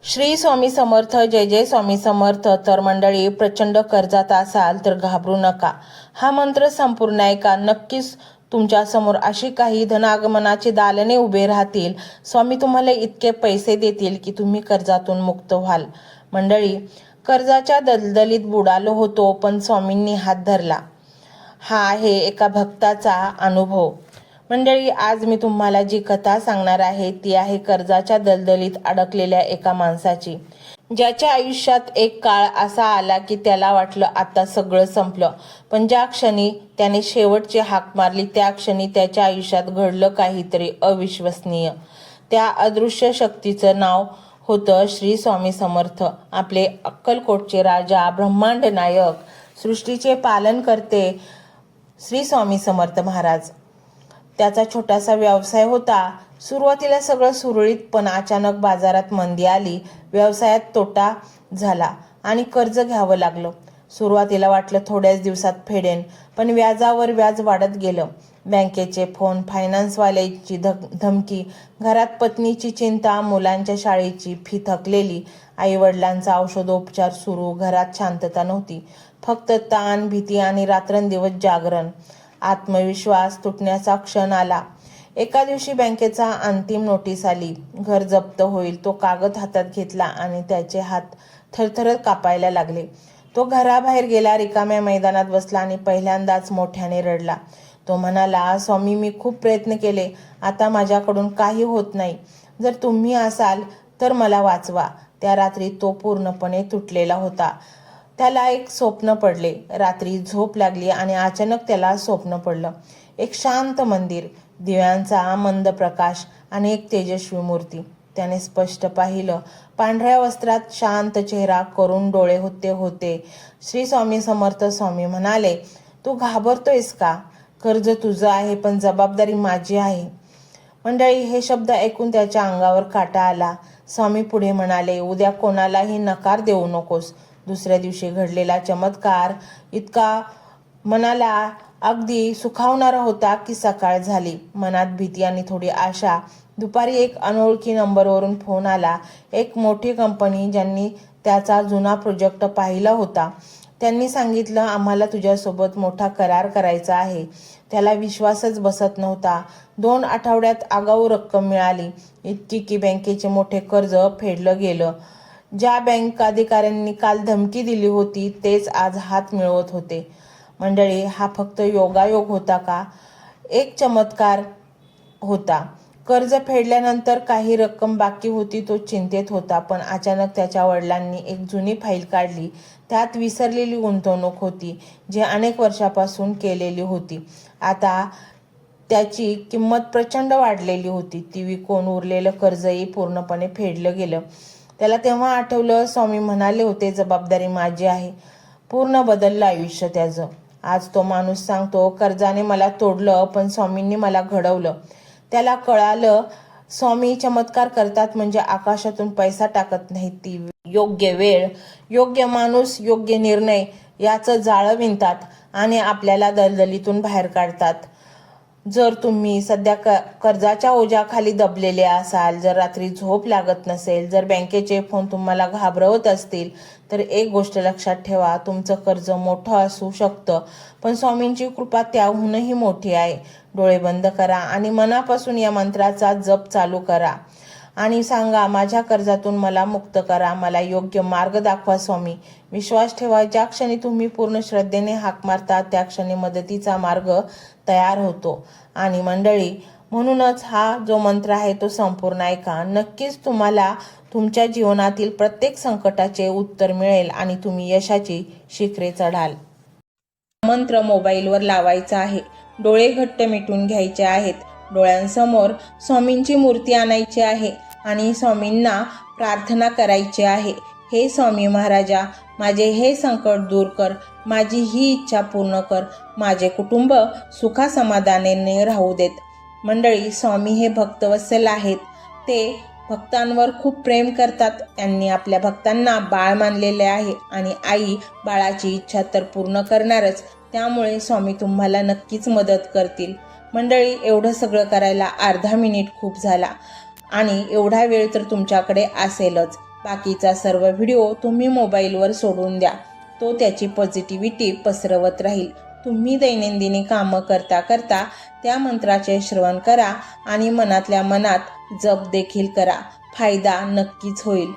श्री स्वामी समर्थ. जय जय स्वामी समर्थ. तर मंडळी, प्रचंड कर्जात असाल तर घाबरू नका. हा मंत्र संपूर्ण ऐका. नक्कीच तुमच्या समोर अशी काही धनागमनाची दालने उभे राहतील. स्वामी तुम्हाला इतके पैसे देतील की तुम्ही कर्जातून मुक्त व्हाल. मंडळी, कर्जाच्या दलदलीत बुडालो होतो, पण स्वामींनी हात धरला. हा आहे एका भक्ताचा अनुभव. मंडळी, आज मी तुम्हाला जी कथा सांगणार आहे ती आहे कर्जाच्या दलदलीत अडकलेल्या एका माणसाची, ज्याच्या आयुष्यात एक काळ असा आला की त्याला वाटलं आता सगळं संपलं. पण ज्या क्षणी त्याने शेवटची हाक मारली त्या क्षणी त्याच्या आयुष्यात घडलं काहीतरी अविश्वसनीय. त्या अदृश्य शक्तीचं नाव होतं श्री स्वामी समर्थ. आपले अक्कलकोटचे राजा, ब्रह्मांड नायक, सृष्टीचे पालन करते श्री स्वामी समर्थ महाराज. त्याचा छोटासा व्यवसाय होता. सुरुवातीला सगळं सुरळीत, पण अचानक बाजारात मंदी आली. व्यवसायात तोटा झाला आणि कर्ज घ्यावं लागलं. सुरुवातीला वाटलं थोड्याच दिवसात फेडेन, पण व्याजावर व्याज वाढत गेलं. बँकेचे फोन, फायनान्सवाल्याची धमकी, घरात पत्नीची चिंता, मुलांच्या शाळेची फी थकलेली, आईवडिलांचा औषधोपचार सुरू. घरात शांतता नव्हती, फक्त ताण, भीती आणि रात्रंदिवस जागरण. आत्मविश्वास तुटण्याचा क्षण आला. एका दिवशी बँकेचा अंतिम नोटीस आली. घर जप्त होईल. तो कागद हातात घेतला आणि त्याचे हात थरथर कापायला लागले. तो घराबाहेर गेला, रिकाम्या मैदानात बसला आणि पहिल्यांदाच मोठ्याने रडला. तो म्हणाला, स्वामी, मी खूप प्रयत्न केले, आता माझ्याकडून काही होत नाही. जर तुम्ही असाल तर मला वाचवा. त्या रात्री तो पूर्णपणे तुटलेला होता. त्याला एक स्वप्न पडले. रात्री झोप लागली आणि अचानक त्याला स्वप्न पडलं. एक शांत मंदिर, दिव्यांचा मंद प्रकाश आणि एक तेजस्वी मूर्ती. त्याने स्पष्ट पाहिलं. पांढऱ्या वस्त्रात, शांत चेहरा, करुण डोळे होते. श्री स्वामी समर्थ. स्वामी म्हणाले, तू घाबरतोयस का? कर्ज तुझं आहे, पण जबाबदारी माझी आहे. मंडळी, हे शब्द ऐकून त्याच्या अंगावर काटा आला. स्वामी पुढे म्हणाले, उद्या कोणालाही नकार देऊ नकोस. दुसऱ्या दिवशी घडलेला चमत्कार इतका मनाला अगदी सुखावणारा होता की सकाळ झाली. मनात भीती आणि थोडी आशा. दुपारी एक अनोळखी नंबरवरून फोन आला. एक मोठी कंपनी, ज्यांनी त्याचा जुना प्रोजेक्ट पाहिला होता. त्यांनी सांगितलं, आम्हाला तुझ्यासोबत मोठा करार करायचा आहे. त्याला विश्वासच बसत नव्हता. 2 आठवड्यात आगाऊ रक्कम मिळाली, इतकी की बँकेचे मोठे कर्ज फेडलं गेलं. ज्या बँक अधिकाऱ्यांनी काल धमकी दिली होती तेच आज हात मिळवत होते. मंडळी, हा फक्त योगायोग होता का? एक चमत्कार होता. कर्ज फेडल्यानंतर काही रक्कम बाकी होती. तो चिंतेत होता, पण अचानक त्याच्या वडिलांनी एक जुनी फाईल काढली. त्यात विसरलेली गुंतवणूक होती, जी अनेक वर्षापासून केलेली होती. आता त्याची किंमत प्रचंड वाढलेली होती. ती विकून उरलेलं कर्जही पूर्णपणे फेडलं गेलं. त्याला तेव्हा आठवलं, स्वामी म्हणाले होते, जबाबदारी माझी आहे. पूर्ण बदललं आयुष्य त्याचं. आज तो माणूस सांगतो, कर्जाने मला तोडलं, पण स्वामींनी मला घडवलं. त्याला कळालं, स्वामी चमत्कार करतात म्हणजे आकाशातून पैसा टाकत नाहीत. ती योग्य वेळ, योग्य माणूस, योग्य निर्णय याचं जाळं विणतात आणि आपल्याला दलदलीतून बाहेर काढतात. जर तुम्ही सध्या कर्जाच्या ओझ्याखाली दबलेले असाल, जर रात्री झोप लागत नसेल, जर बँकेचे फोन तुम्हाला घाबरवत असतील, तर एक गोष्ट लक्षात ठेवा, तुमचं कर्ज मोठं असू शकतं, पण स्वामींची कृपा त्याहूनही मोठी आहे. डोळे बंद करा आणि मनापासून या मंत्राचा जप चालू करा आणि सांगा, माझ्या कर्जातून मला मुक्त करा, मला योग्य मार्ग दाखवा स्वामी. विश्वास ठेवा, ज्या क्षणी तुम्ही पूर्ण श्रद्धेने हाक मारता त्या क्षणी मदतीचा मार्ग तयार होतो. आणि मंडळी, म्हणूनच हा जो मंत्र आहे तो संपूर्ण ऐका. नक्कीच तुम्हाला तुमच्या जीवनातील प्रत्येक संकटाचे उत्तर मिळेल आणि तुम्ही यशाची शिखरे चढाल. मंत्र मोबाईलवर लावायचा आहे. डोळे घट्ट मिटून घ्यायचे आहेत. डोळ्यांसमोर स्वामींची मूर्ती आणायची आहे आणि स्वामींना प्रार्थना करायची आहे. हे स्वामी महाराजा, माझे हे संकट दूर कर, माझी ही इच्छा पूर्ण कर, माझे कुटुंब सुखासमाधानाने राहू देत. मंडळी, स्वामी हे भक्तवत्सल आहेत. ते भक्तांवर खूप प्रेम करतात. त्यांनी आपल्या भक्तांना बाळ मानलेले आहे आणि आई बाळाची इच्छा तर पूर्ण करणारच. त्यामुळे स्वामी तुम्हाला नक्कीच मदत करतील. मंडळी, एवढं सगळं करायला अर्धा मिनिट खूप झाला आणि एवढा वेळ तर तुमच्याकडे असेलच. बाकीचा सर्व व्हिडिओ तुम्ही मोबाईलवर सोडून द्या. तो त्याची पॉझिटिव्हिटी पसरवत राहील. तुम्ही दैनंदिनी कामं करता करता त्या मंत्राचे श्रवण करा आणि मनातल्या मनात जप देखील करा. फायदा नक्कीच होईल.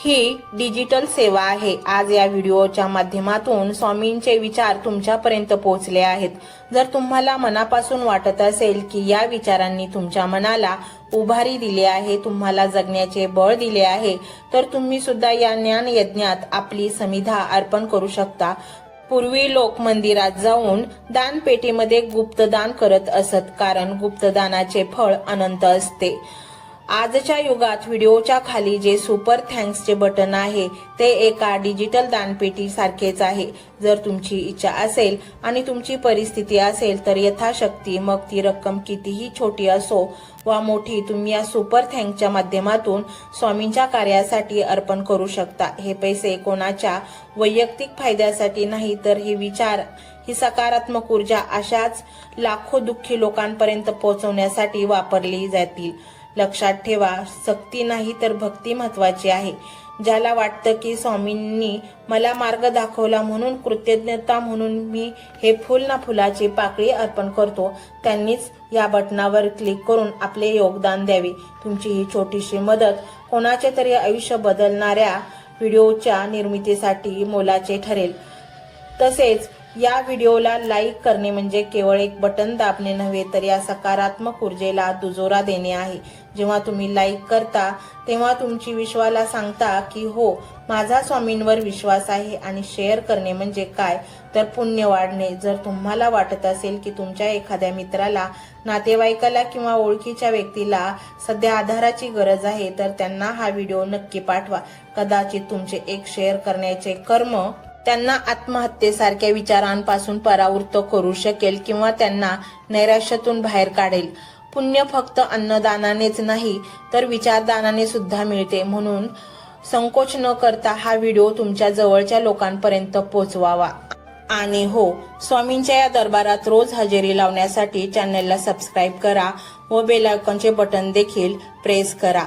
ही डिजिटल सेवा आहे. आज या व्हिडिओच्या माध्यमातून स्वामींचे विचार तुमच्यापर्यंत पोहोचले आहेत. जर तुम्हाला मनापासून वाटत असेल की या विचारांनी तुमच्या मनाला उभारी दिली आहे, तुम्हाला जगण्याचे बळ दिले आहे, तर तुम्ही सुद्धा या ज्ञान यज्ञात आपली समिधा अर्पण करू शकता. पूर्वी लोक मंदिरात जाऊन दानपेटीमध्ये गुप्तदान करत असत, कारण गुप्तदानाचे फळ अनंत असते. आजच्या युगात व्हिडिओच्या खाली जे सुपर थँक्सचे बटन आहे ते एका डिजिटल दानपेटी सारखेच आहे. जर तुमची इच्छा असेल आणि तुमची परिस्थिती असेल तर यथाशक्ती, मग ती रक्कम कितीही छोटी असो वा मोठी, तुम्ही या सुपर थँक्सच्या माध्यमातून स्वामींच्या कार्यासाठी अर्पण करू शकता. हे पैसे कोणाच्या वैयक्तिक फायद्यासाठी नाही, तर हे विचार, ही सकारात्मक ऊर्जा अशाच लाखो दुःखी लोकांपर्यंत पोहोचवण्यासाठी वापरली जातील. लक्षात ठेवा, सक्ती नाही तर भक्ती महत्वाची आहे. ज्याला वाटतं की स्वामींनी मला मार्ग दाखवला म्हणून कृतज्ञता म्हणून मी हे फुल ना फुलाची पाकळी अर्पण करतो, त्यांनीच या बटनावर क्लिक करून आपले योगदान द्यावे. तुमची ही छोटीशी मदत कोणाचे तरी आयुष्य बदलणाऱ्या व्हिडिओच्या निर्मितीसाठी मोलाचे ठरेल. तसेच या व्हिडिओला लाईक करणे म्हणजे केवळ एक बटन दाबणे नव्हे, तर या सकारात्मक ऊर्जेला दुजोरा देणे आहे. जेव्हा तुम्ही लाईक करता तेव्हा तुमची विश्वाला सांगता की हो, माझा स्वामींवर विश्वास आहे. आणि शेअर करणे म्हणजे काय, तर पुण्य वाढणे. जर तुम्हाला वाटत असेल की तुमच्या एखाद्या मित्राला, नातेवाईकाला किंवा ओळखीच्या व्यक्तीला सध्या आधाराची गरज आहे, तर त्यांना हा व्हिडिओ नक्की पाठवा. कदाचित तुमचे एक शेअर करण्याचे कर्म त्यांना आत्महत्येसारख्या विचारांपासून परावृत्त करू शकेल किंवा त्यांना नैराश्यातून बाहेर काढेल. पुण्य फक्त अन्नदानानेच नाही तर विचारदानाने सुद्धा मिळते. म्हणून संकोच न करता हा व्हिडिओ तुमच्या जवळच्या लोकांपर्यंत पोहोचवावा. आणि हो, स्वामींच्या या दरबारात रोज हजेरी लावण्यासाठी चॅनलला सबस्क्राईब करा व बेल आयकॉनचे बटन देखील प्रेस करा.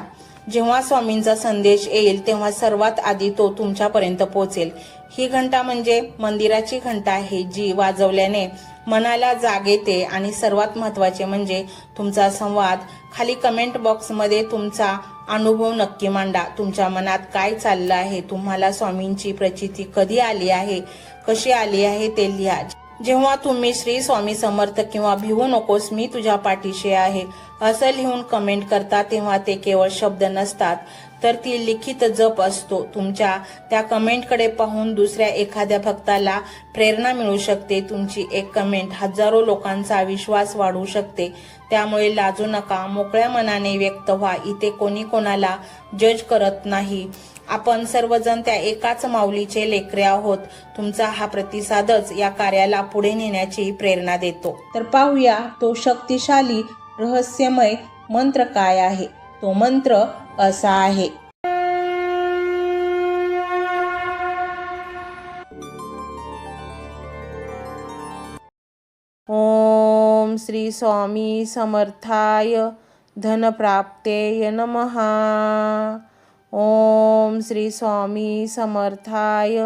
जेव्हा स्वामींचा संदेश येईल तेव्हा सर्वात आधी तो तुमच्यापर्यंत पोहोचेल. ही घंटा म्हणजे मंदिराची घंटा आहे, जी वाजवल्याने मनाला जाग येते. आणि सर्वात महत्त्वाचे म्हणजे तुमचा संवाद. खाली कमेंट बॉक्समध्ये तुमचा अनुभव नक्की मांडा. तुमच्या मनात काय चाललं आहे, तुम्हाला स्वामींची प्रचिती कधी आली आहे, कशी आली आहे ते लिहा. जेव्हा तुम्ही श्री स्वामी समर्थ किंवा भिवू नकोस मी तुझ्या पाठीशी आहे असं लिहून कमेंट करता, तेव्हा ते केवळ शब्द नसतात, तर ती लिखित जप असतो. तुमच्या त्या कमेंटकडे पाहून दुसऱ्या एखाद्या भक्ताला प्रेरणा मिळू शकते. तुमची एक कमेंट हजारो लोकांचा विश्वास वाढवू शकते. त्यामुळे लाजू नका, मोकळ्या मनाने व्यक्त व्हा. इथे कोणी कोणाला जज करत नाही. आपण सर्वजण त्या एकाच माऊलीचे लेकरे आहोत. तुमचा हा प्रतिसादच या कार्याला पुढे नेण्याची प्रेरणा देतो. तर पाहूया तो शक्तिशाली रहस्यमय मंत्र काय आहे. तो मंत्र असा आहे. ओम श्री स्वामी समर्थाय धनप्राप्तेय नमः. ओम श्री स्वामी समर्थाय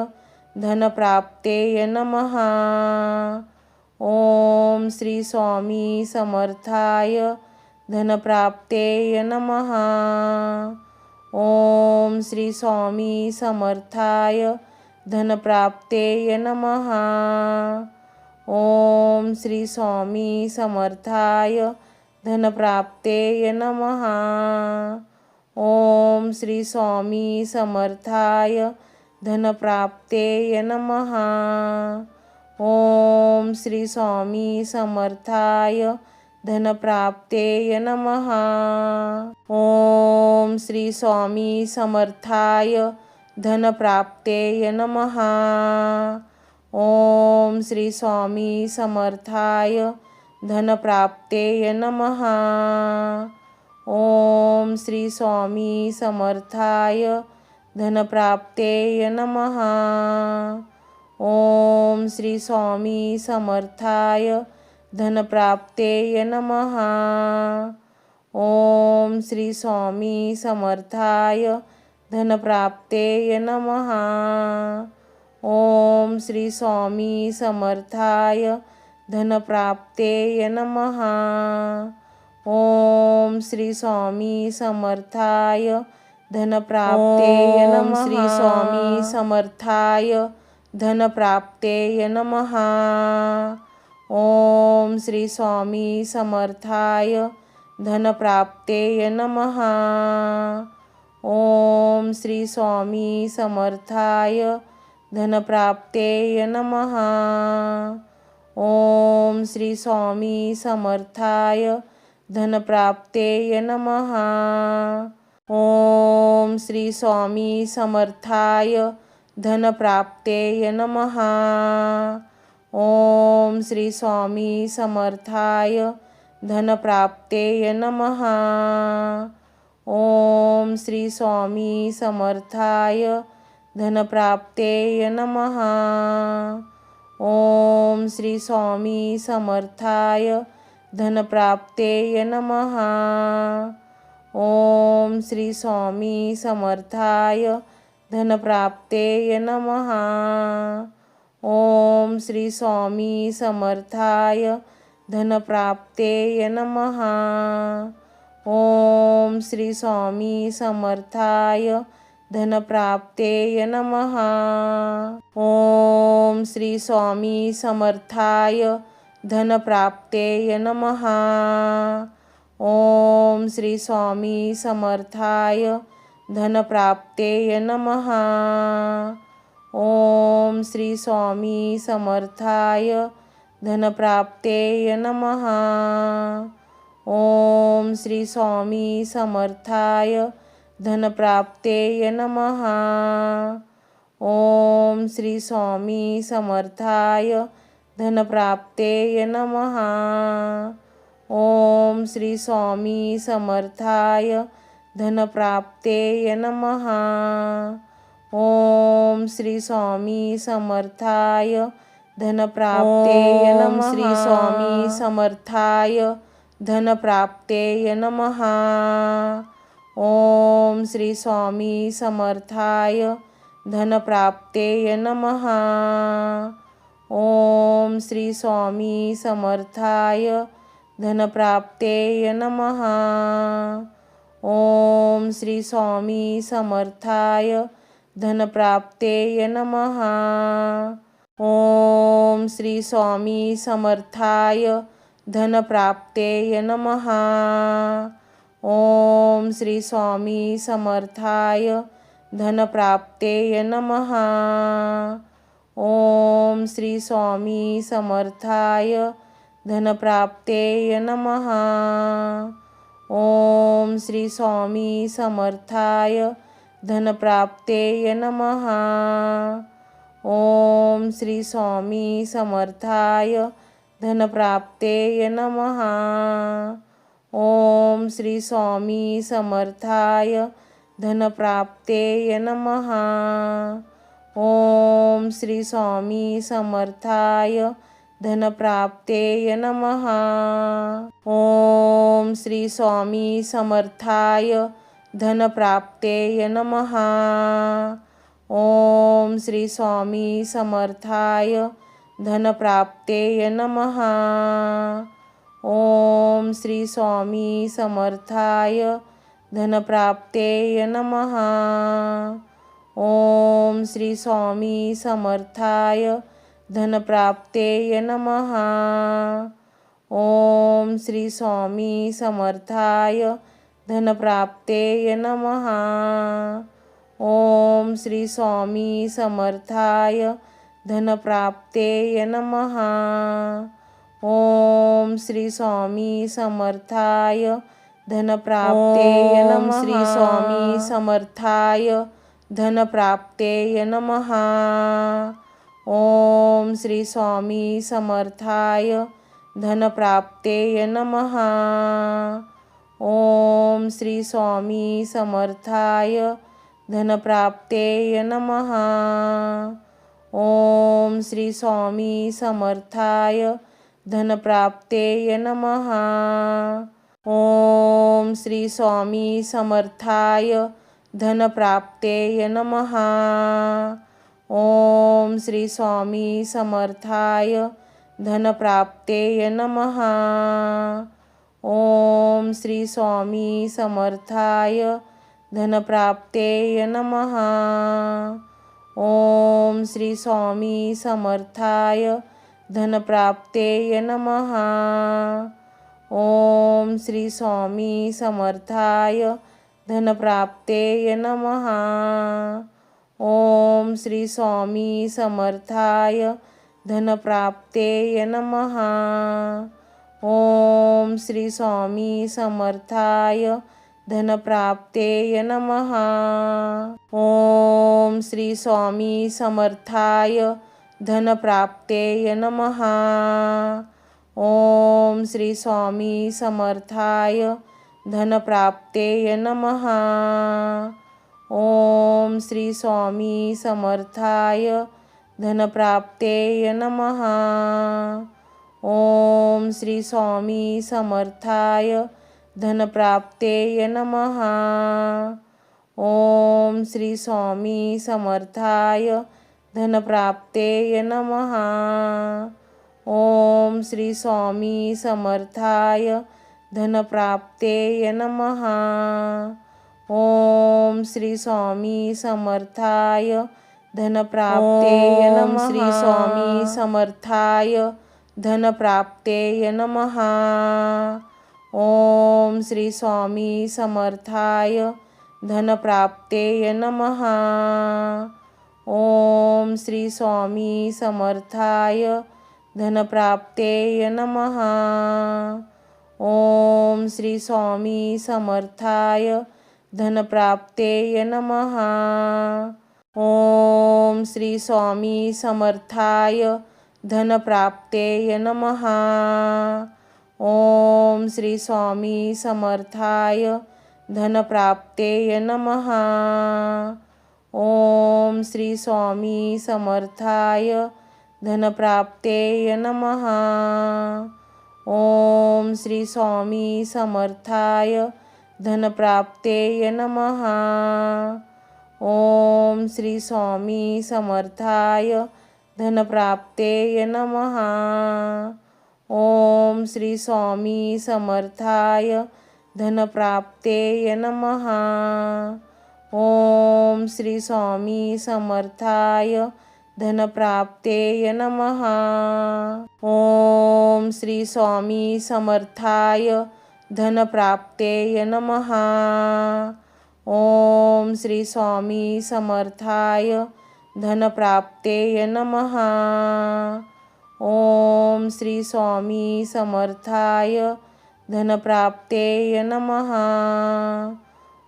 धनप्राप्तेय नमः. ओम श्री स्वामी समर्थाय धनप्राप्तेय नमः. ओम श्री स्वामी समर्थाय धनप्राप्तेय नमः. ओम श्री स्वामी समर्थाय धनप्राप्तेय नमः. ओम श्री स्वामी समर्थाय धनप्राप्तेय नमः. ओम श्री स्वामी समर्थाय धनप्राप्तेय नमः. ओम श्री स्वामी समर्थाय धनप्राप्तेय नमः. ओम श्री स्वामी समर्थाय धनप्राप्तेय नमः. ओम श्री स्वामी समर्थाय धनप्राप्तेय नमः. ओम श्री स्वामी समर्थाय धनप्राप्तेय नमः. ओम श्री स्वामी समर्थाय धनप्राप्तेय नमः। ओम श्री स्वामी समर्थाय धनप्राप्तेय नमः। ओम श्री स्वामी समर्थाय धनप्राप्तेय नमः। श्री स्वामी समर्थाय धनप्राप्तेय नमः। ओम श्री स्वामी समर्थाय धनप्राप्तेय नमः। ओम श्री स्वामी समर्थाय धनप्राप्तेय नमः। ओम श्री स्वामी समर्थाय धनप्राप्तेय नमः। ओम श्री स्वामी समर्थाय धनप्राप्तेय नमः। ओम श्री स्वामी समर्थाय धनप्राप्तेय नमः। ओम श्री स्वामी समर्थाय धनप्राप्तेय नमः। ओम श्री स्वामी समर्थाय धनप्राप्तेय नमः। ओम श्री स्वामी समर्थाय धनप्राप्तेय नमः। ओम श्री स्वामी समर्थाय धनप्राप्तेय नमः। ओम श्री स्वामी समर्थाय धनप्राप्तेय नमः। ओम श्री स्वामी समर्थाय धनप्राप्तेय नमः। ओम श्री स्वामी समर्थाय धनप्राप्तेय नमः। ओम श्री स्वामी समर्थाय धनप्राप्तेय नमः। ओम श्री स्वामी समर्थाय धनप्राप्तेय नमः। ओम श्री स्वामी समर्थाय धनप्राप्तेय नमः। ओम श्री स्वामी समर्थाय धनप्राप्तेय नमः। ओम श्री स्वामी समर्थाय धनप्राप्तेय नमः। श्री स्वामी समर्थाय धनप्राप्तेय नमः। ओम श्री स्वामी समर्थाय धनप्राप्तेय नमः। ओम श्री स्वामी समर्थाय धनप्राप्तेय नमः। ओम श्री स्वामी समर्थाय धनप्राप्तेय नमः। ओम श्री स्वामी समर्थाय धनप्राप्तेय नमः। ओम श्री स्वामी समर्थाय धनप्राप्तेय नमः। ओम श्री स्वामी समर्थाय धनप्राप्तेय नमः। ओम श्री स्वामी समर्थाय धनप्राप्तेय नमः। ओम श्री स्वामी समर्थाय धनप्राप्तेय नमः। ओम श्री स्वामी समर्थाय धनप्राप्तेय नमः। ओम श्री स्वामी समर्थाय धनप्राप्तेय नमः। ओम श्री स्वामी समर्थाय धनप्राप्तेय नमः। ओम श्री स्वामी समर्थाय धनप्राप्तेय नमः। ओम श्री स्वामी समर्थाय धनप्राप्तेय नमः। ओम श्री स्वामी समर्थाय धनप्राप्तेय नमः। ओम श्री स्वामी समर्थाय धनप्राप्तेय नमः। ओम श्री स्वामी समर्थाय धनप्राप्तेय नमः। ओम श्री स्वामी समर्थाय धनप्राप्तेय नमः। श्री स्वामी समर्थाय धनप्राप्तेय नमः। ओम श्री स्वामी समर्थाय धनप्राप्तेय नमः। ओम श्री स्वामी समर्थाय धनप्राप्तेय नमः। ओम श्री स्वामी समर्थाय धनप्राप्तेय नमः। ओम श्री स्वामी समर्थाय धनप्राप्तेय नमः। ओम श्री स्वामी समर्थाय धनप्राप्तेय नमः। ओम श्री स्वामी समर्थाय धनप्राप्तेय नमः। ओम श्री स्वामी समर्थाय धनप्राप्तेय नमः। ओम श्री स्वामी समर्थाय धनप्राप्तेय नमः। ओम श्री स्वामी समर्थाय धनप्राप्तेय नमः। ओम श्री स्वामी समर्थाय धनप्राप्तेय नमः। ओम श्री स्वामी समर्थाय धनप्राप्तेय नमः। ओम श्री स्वामी समर्थाय धनप्राप्तेय नमः। ओम श्री स्वामी समर्थाय धनप्राप्तेय नमः। ओम श्री स्वामी समर्थाय धनप्राप्तेय नमः। ओम श्री स्वामी समर्थाय धनप्राप्तेय नमः। ओम श्री स्वामी समर्थाय धनप्राप्तेय नमः। ओम श्री स्वामी समर्थाय धनप्राप्तेय नमः। श्री स्वामी समर्थाय धनप्राप्तेय नमः। ओम श्री स्वामी समर्थाय धनप्राप्तेय नमः। ओम श्री स्वामी समर्थाय धनप्राप्तेय नमः। ओम श्री स्वामी समर्थाय धनप्राप्तेय नमः। ओम श्री स्वामी समर्थाय धनप्राप्तेय नमः। ओम श्री स्वामी समर्थाय धनप्राप्तेय नमः। ओम श्री स्वामी समर्थाय धनप्राप्तेय नमः। ओम श्री स्वामी समर्थाय धनप्राप्तेय नमः। ओम श्री स्वामी समर्थाय धनप्राप्तेय नमः। ओम श्री स्वामी समर्थाय धनप्राप्तेय नमः। ओम श्री स्वामी समर्थाय धनप्राप्तेय नमः। ओम श्री स्वामी समर्थाय धनप्राप्तेय नमः। ओम श्री स्वामी समर्थाय धनप्राप्तेय नमः। ओम श्री स्वामी समर्थाय धनप्राप्तेय नमः।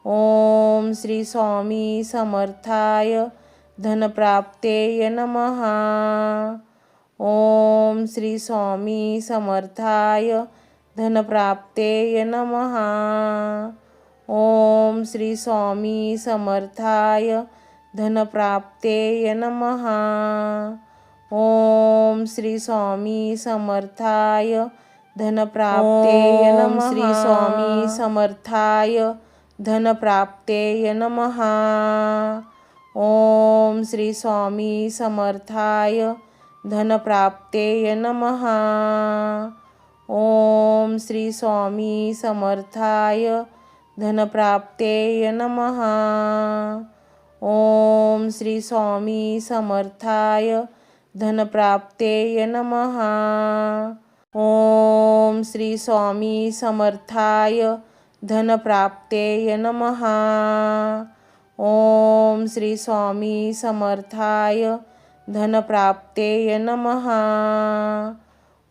ओम श्री स्वामी समर्थाय धनप्राप्तेय नमः। ओम श्री स्वामी समर्थाय धनप्राप्तेय नमः। ओम श्री स्वामी समर्थाय धनप्राप्तेय नमः। ओम श्री स्वामी समर्थाय धनप्राप्तेय नमः। श्री स्वामी समर्थाय धनप्राप्तेय नमः। ओम श्री स्वामी समर्थाय धनप्राप्तेय नमः। ओम श्री स्वामी समर्थाय धनप्राप्तेय नमः। ओम श्री स्वामी समर्थाय धनप्राप्तेय नमः। ओम श्री स्वामी समर्थाय धनप्राप्तेय नमः। ओम श्री स्वामी समर्थाय धनप्राप्तेय नमः।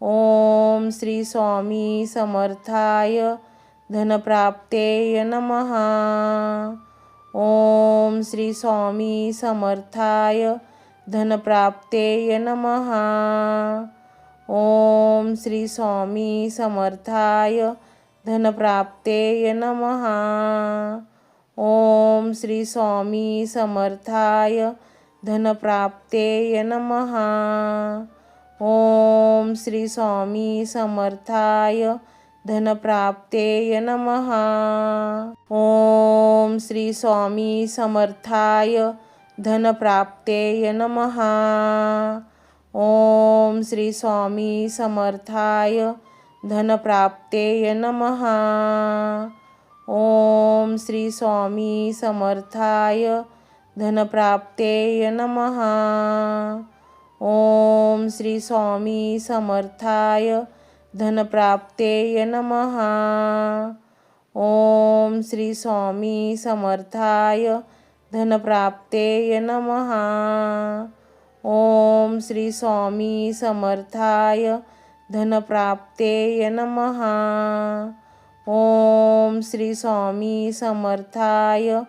ओम श्री स्वामी समर्थाय धनप्राप्तेय नमः। ओम श्री स्वामी समर्थाय धनप्राप्तेय नमः। ओम श्री स्वामी समर्थाय धनप्राप्तेय नमः। ओम श्री स्वामी समर्थाय धनप्राप्तेय नमः। ओम श्री स्वामी समर्थाय धनप्राप्तेय नमः। ओम श्री स्वामी समर्थाय धनप्राप्तेय नमः. ओम श्री स्वामी समर्थाय धनप्राप्तेय नमः. ओम श्री स्वामी समर्थाय धनप्राप्तेय नमः. ओम श्री स्वामी समर्थाय धनप्राप्तेय नमः. ओम श्री स्वामी समर्थाय धनप्राप्तेय नमः. ओम श्री स्वामी समर्थाय धनप्राप्तेय नमः. ओम श्री स्वामी समर्थाय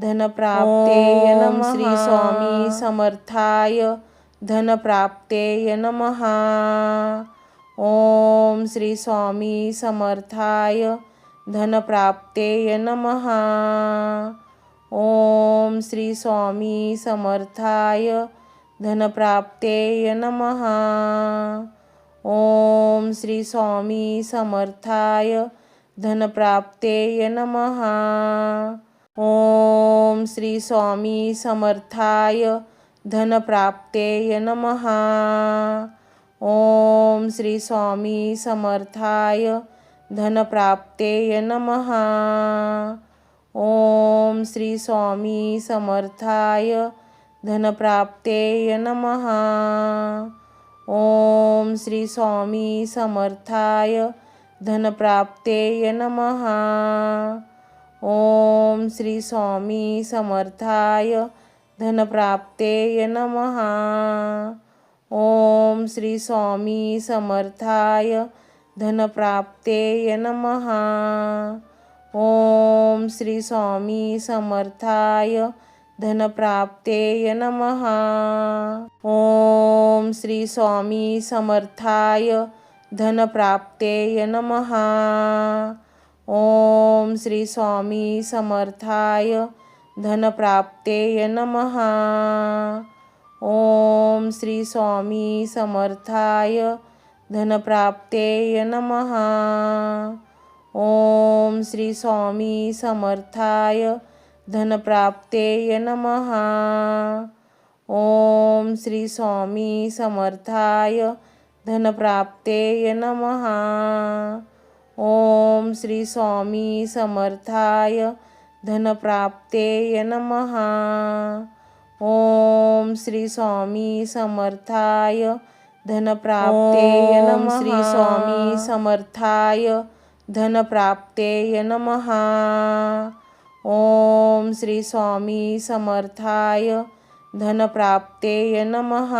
धनप्राप्तेय नमः. श्री स्वामी समर्थाय धनप्राप्तेय नमः. ओम श्री स्वामी समर्थाय धनप्राप्तेय नमः. ओम श्री स्वामी समर्थाय धनप्राप्तेय नमः. ओम श्री स्वामी समर्थाय धनप्राप्तेय नमः. ओम श्री स्वामी समर्थाय धनप्राप्तेय नमः. ओम श्री स्वामी समर्थाय धनप्राप्तेय नमः. ओम श्री स्वामी समर्थाय धनप्राप्तेय नमः. ओम श्री स्वामी समर्थाय धनप्राप्तेय नमः. ओम श्री स्वामी समर्थाय धनप्राप्तेय नमः. ओम श्री स्वामी समर्थाय धनप्राप्तेय नमः. ओम श्री स्वामी समर्थाय धनप्राप्तेय नमः. ओम श्री स्वामी समर्थाय धनप्राप्तेय नमः. ओम श्री स्वामी समर्थाय धनप्राप्तेय नमः. ओम श्री स्वामी समर्थाय धनप्राप्तेय नमः. ओम श्री स्वामी समर्थाय धनप्राप्तेय नमः. ओम श्री स्वामी समर्थाय धनप्राप्तेय नमः. ओम श्री स्वामी समर्थाय धनप्राप्तेय नमः. ओम श्री स्वामी समर्थाय धनप्राप्तेय नमः. श्री स्वामी समर्थाय धनप्राप्तेय नमः. ओम श्री स्वामी समर्थाय धनप्राप्तेय नमः.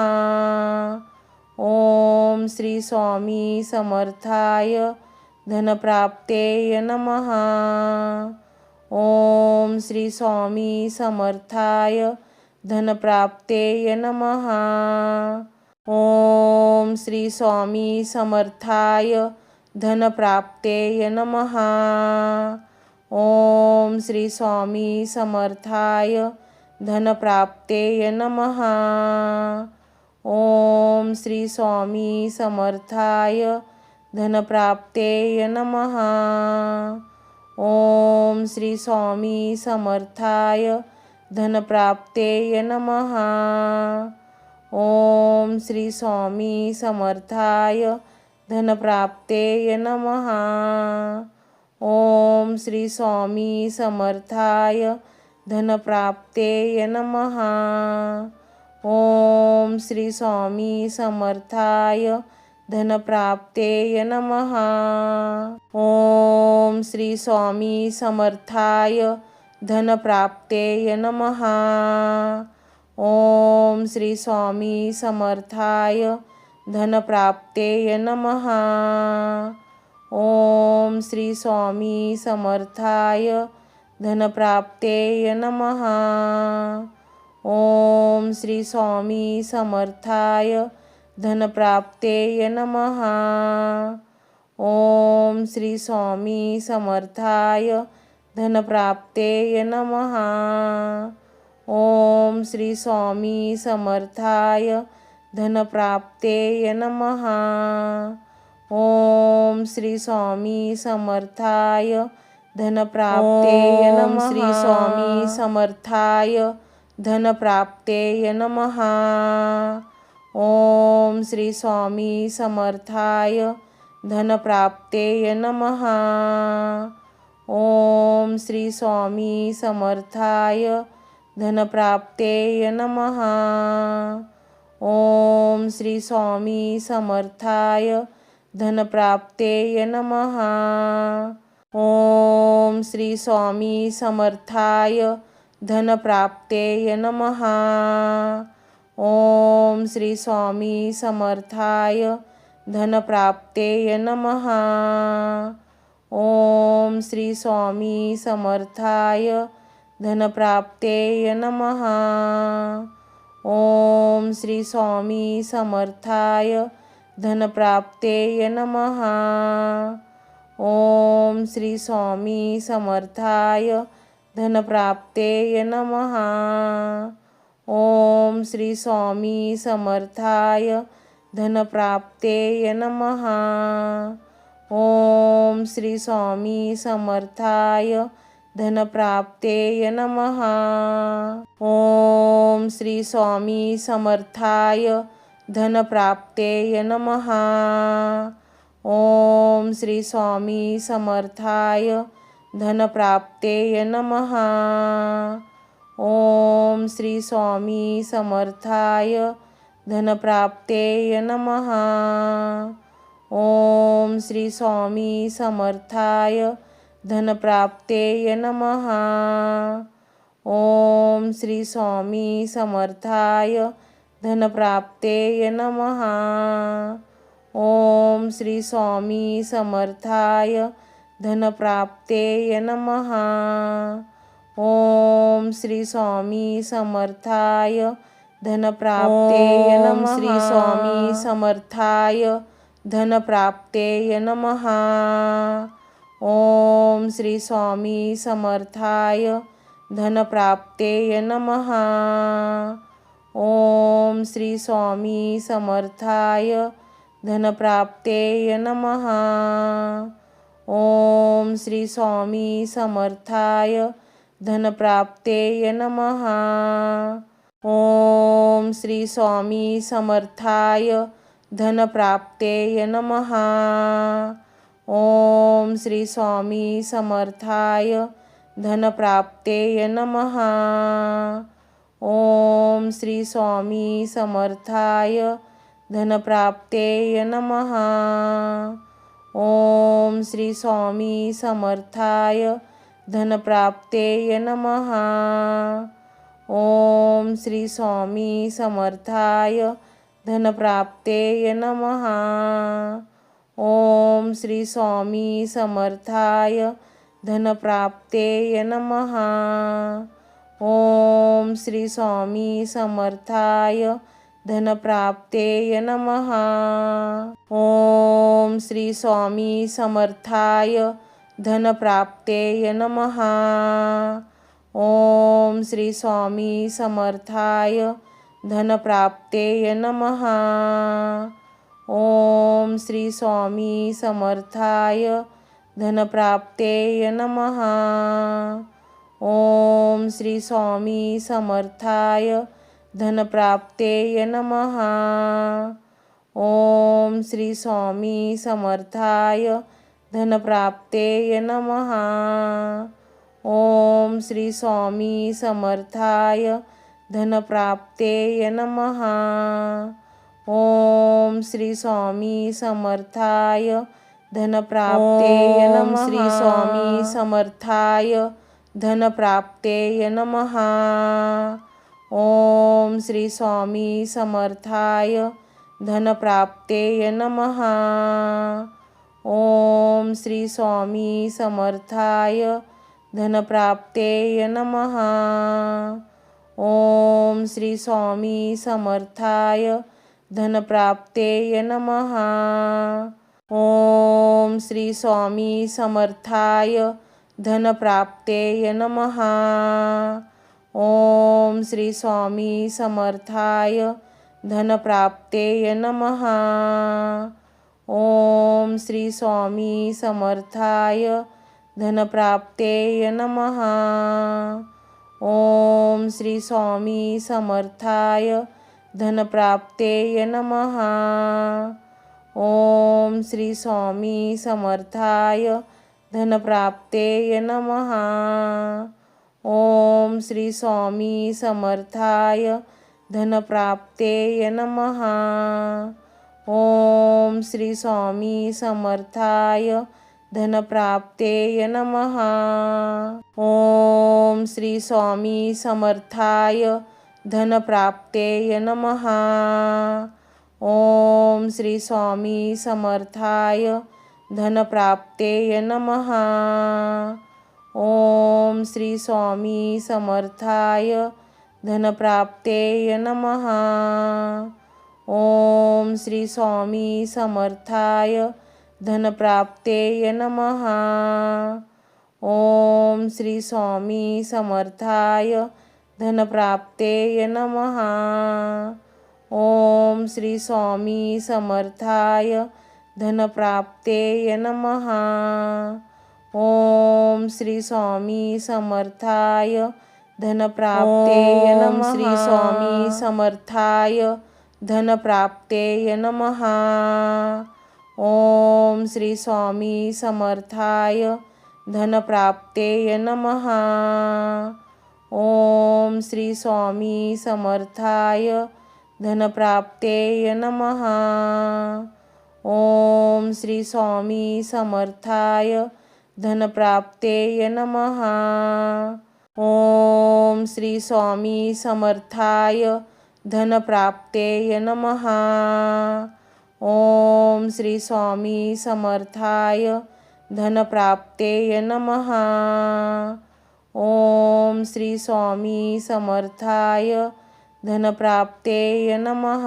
ओम श्री स्वामी समर्थाय धनप्राप्तेय नमः. ओम श्री स्वामी समर्थाय धनप्राप्तेय नमः. ओम श्री स्वामी समर्थाय धनप्राप्तेय नमः. ओम श्री स्वामी समर्थाय धनप्राप्तेय नमः. ओम श्री स्वामी समर्थाय धनप्राप्तेय नमः. ओम श्री स्वामी समर्थाय धनप्राप्तेय नमः. ओम श्री स्वामी समर्थाय धनप्राप्तेय नमः. ओम श्री स्वामी समर्थाय धनप्राप्तेय नमः. ओम श्री स्वामी समर्थाय धनप्राप्तेय नमः. ओम श्री स्वामी समर्थाय धनप्राप्तेय नमः. ओम श्री स्वामी समर्थाय धनप्राप्तेय नमः. ओम श्री स्वामी समर्थाय धनप्राप्तेय नमः. ओम श्री स्वामी समर्थाय धनप्राप्तेय नमः. ओम श्री स्वामी समर्थाय धनप्राप्तेय नमः. ओम श्री स्वामी समर्थाय धनप्राप्तेय नमः. ओम श्री स्वामी समर्थाय धनप्राप्तेय नमः। श्री स्वामी समर्थाय धनप्राप्तेय नमः। ओम श्री स्वामी समर्थाय धनप्राप्तेय नमः। ओम श्री स्वामी समर्थाय धनप्राप्तेय नमः। ओम श्री स्वामी समर्थाय धनप्राप्तेय नमः। ओम श्री स्वामी समर्थाय धनप्राप्तेय नमः। ओम श्री स्वामी समर्थाय धनप्राप्तेय नमः। ओम श्री स्वामी समर्थाय धनप्राप्तेय नमः। ओम श्री स्वामी समर्थाय धनप्राप्तेय नमः। ओम श्री स्वामी समर्थाय धनप्राप्तेय नमः। ओम श्री स्वामी समर्थाय धनप्राप्तेय नमः। ओम श्री स्वामी समर्थाय धनप्राप्तेय नमः। ओम श्री स्वामी समर्थाय धनप्राप्तेय नमः। ओम श्री स्वामी समर्थाय धनप्राप्तेय नमः। ओम श्री स्वामी समर्थाय धनप्राप्तेय नमः। ओम श्री स्वामी समर्थाय धनप्राप्तेय नमः। ओम श्री स्वामी समर्थाय धनप्राप्तेय नमः। ओम श्री स्वामी समर्थाय धनप्राप्तेय नमः। ओम श्री स्वामी समर्थाय धनप्राप्तेय नमः। श्री स्वामी समर्थाय धनप्राप्तेय नमः। ओम श्री स्वामी समर्थाय धनप्राप्तेय नमः। ओम श्री स्वामी समर्थाय धनप्राप्तेय नमः। ओम श्री स्वामी समर्थाय धनप्राप्तेय नमः। ओम श्री स्वामी समर्थाय धनप्राप्तेय नमः। ओम श्री स्वामी समर्थाय धनप्राप्तेय नमः। ओम श्री स्वामी समर्थाय धनप्राप्तेय नमः। ओम श्री स्वामी समर्थाय धनप्राप्तेय नमः। ओम श्री स्वामी समर्थाय धनप्राप्तेय नमः। ओम श्री स्वामी समर्थाय धनप्राप्तेय नमः। ओम श्री स्वामी समर्थाय धनप्राप्तेय नमः। ओम श्री स्वामी समर्थाय धनप्राप्तेय नमः। ओम श्री स्वामी समर्थाय धनप्राप्तेय नमः। ओम श्री स्वामी समर्थाय धनप्राप्तेय नमः। ओम श्री स्वामी समर्थाय धनप्राप्तेय नमः। ओम श्री स्वामी समर्थाय धनप्राप्तेय नमः। ओम श्री स्वामी समर्थाय धनप्राप्तेय नमः। ओम श्री स्वामी समर्थाय धनप्राप्तेय नमः। श्री स्वामी समर्थाय धनप्राप्तेय नमः। ओम श्री स्वामी समर्थाय धनप्राप्तेय नमः। ओम श्री स्वामी समर्थाय धनप्राप्तेय नमः। ओम श्री स्वामी समर्थाय धनप्राप्तेय नमः। ओम श्री स्वामी समर्थाय धनप्राप्तेय नमः। ओम श्री स्वामी समर्थाय धनप्राप्तेय नमः। ओम श्री स्वामी समर्थाय धनप्राप्तेय नमः। ओम श्री स्वामी समर्थाय धनप्राप्तेय नमः। ओम श्री स्वामी समर्थाय धनप्राप्तेय नमः। ओम श्री स्वामी समर्थाय धनप्राप्तेय नमः। ओम श्री स्वामी समर्थाय धनप्राप्तेय नमः। ओम श्री स्वामी समर्थाय धनप्राप्तेय नमः। ओम श्री स्वामी समर्थाय धनप्राप्तेय नमः। ओम श्री स्वामी समर्थाय धनप्राप्तेय नमः। ओम श्री स्वामी समर्थाय धनप्राप्तेय नमः। ओम श्री स्वामी समर्थाय धनप्राप्तेय नमः। ओम श्री स्वामी समर्थाय धनप्राप्तेय नमः। ओम श्री स्वामी समर्थाय धनप्राप्तेय नमः। श्री स्वामी समर्थाय धनप्राप्तेय नमः। ओम श्री स्वामी समर्थाय धनप्राप्तेय नमः। ओम श्री स्वामी समर्थाय धनप्राप्तेय नमः। ओम श्री स्वामी समर्थाय धनप्राप्तेय नमः। ओम श्री स्वामी समर्थाय धनप्राप्तेय नमः। ओम श्री स्वामी समर्थाय धनप्राप्तेय नमः। ओम श्री स्वामी समर्थाय धनप्राप्तेय नमः।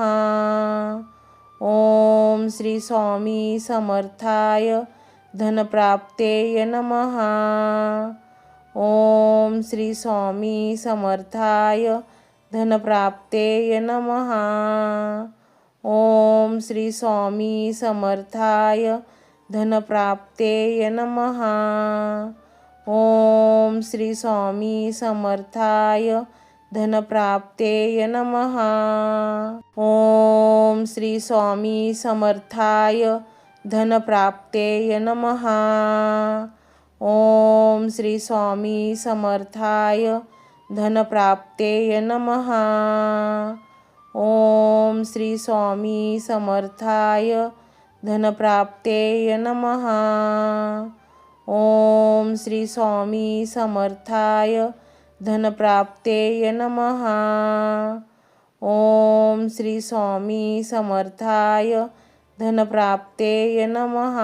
ओम श्री स्वामी समर्थाय धनप्राप्तेय नमः। ओम श्री स्वामी समर्थाय धनप्राप्तेय नमः। ओम श्री स्वामी समर्थाय धनप्राप्तेय नमः। ओम श्री स्वामी समर्थाय धनप्राप्तेय नमः। ओम श्री स्वामी समर्थाय धनप्राप्तेय नमः। ओम श्री स्वामी समर्थाय धनप्राप्तेय नमः। ओम श्री स्वामी समर्थाय धनप्राप्तेय नमः। ओम श्री स्वामी समर्थाय धनप्राप्तेय नमः। ओम श्री स्वामी समर्थाय धनप्राप्तेय नमः।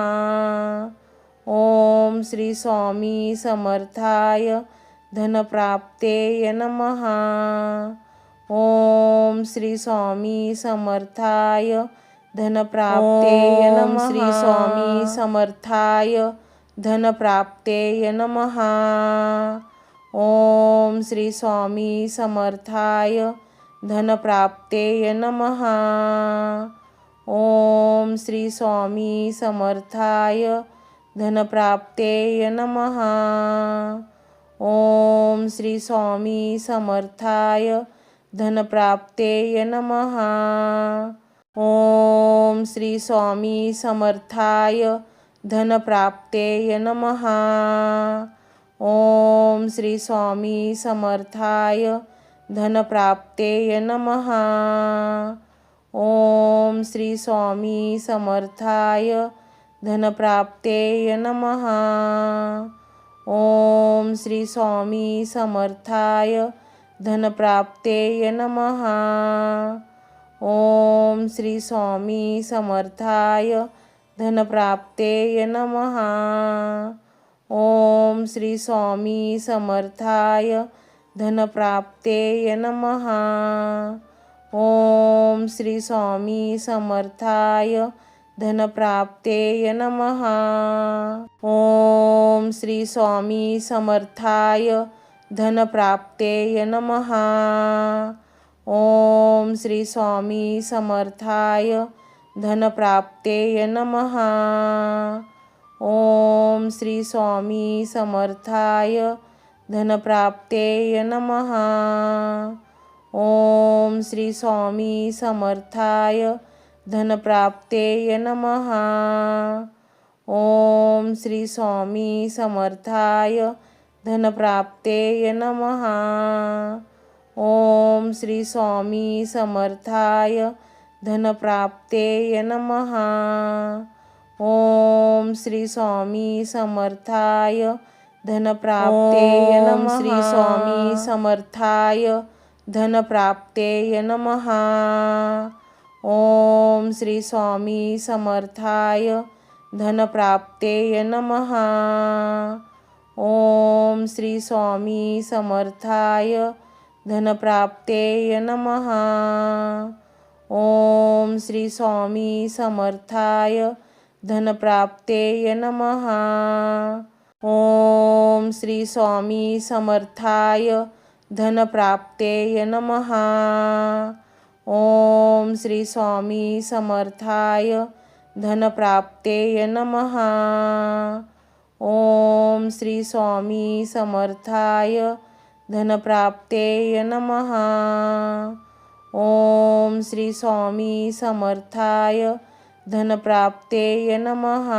ओम श्री स्वामी समर्थाय धनप्राप्तेय नमः। ओम श्री स्वामी समर्थाय धनप्राप्तेय नमः। श्री स्वामी समर्थाय धनप्राप्तेय नमः। ओम श्री स्वामी समर्थाय धनप्राप्तेय नमः। ओम श्री स्वामी समर्थाय धनप्राप्तेय नमः। ओम श्री स्वामी समर्थाय धनप्राप्तेय नमः। ओम श्री स्वामी समर्थाय धनप्राप्तेय नमः। ओम श्री स्वामी समर्थाय धनप्राप्तेय नमः। ओम श्री स्वामी समर्थाय धनप्राप्तेय नमः। ओम श्री स्वामी समर्थाय धनप्राप्तेय नमः। ओम श्री स्वामी समर्थाय धनप्राप्तेय नमः। ओम श्री स्वामी समर्थाय धनप्राप्तेय नमः। ओम श्री स्वामी समर्थाय धनप्राप्तेय नमः। ओम श्री स्वामी समर्थाय धनप्राप्तेय नमः। ओम श्री स्वामी समर्थाय धनप्राप्तेय नमः। ओम श्री स्वामी समर्थाय धनप्राप्तेय नमः. ओम श्री स्वामी समर्थाय धनप्राप्तेय नमः. ओम श्री स्वामी समर्थाय धनप्राप्तेय नमः. ओम श्री स्वामी समर्थाय धनप्राप्तेय नमः. ओम श्री स्वामी समर्थाय धनप्राप्तेय नमः. श्री स्वामी समर्थाय धनप्राप्तेय नमः. ओम श्री स्वामी समर्थाय धनप्राप्तेय नमः. ओम श्री स्वामी समर्थाय धनप्राप्तेय नमः. ओम श्री स्वामी समर्थाय धनप्राप्तेय नमः. ओम श्री स्वामी समर्थाय धनप्राप्तेय नमः. ओम श्री स्वामी समर्थाय धनप्राप्तेय नमः. ओम श्री स्वामी समर्थाय धनप्राप्तेय नमः. ओम श्री स्वामी समर्थाय धनप्राप्तेय नमः.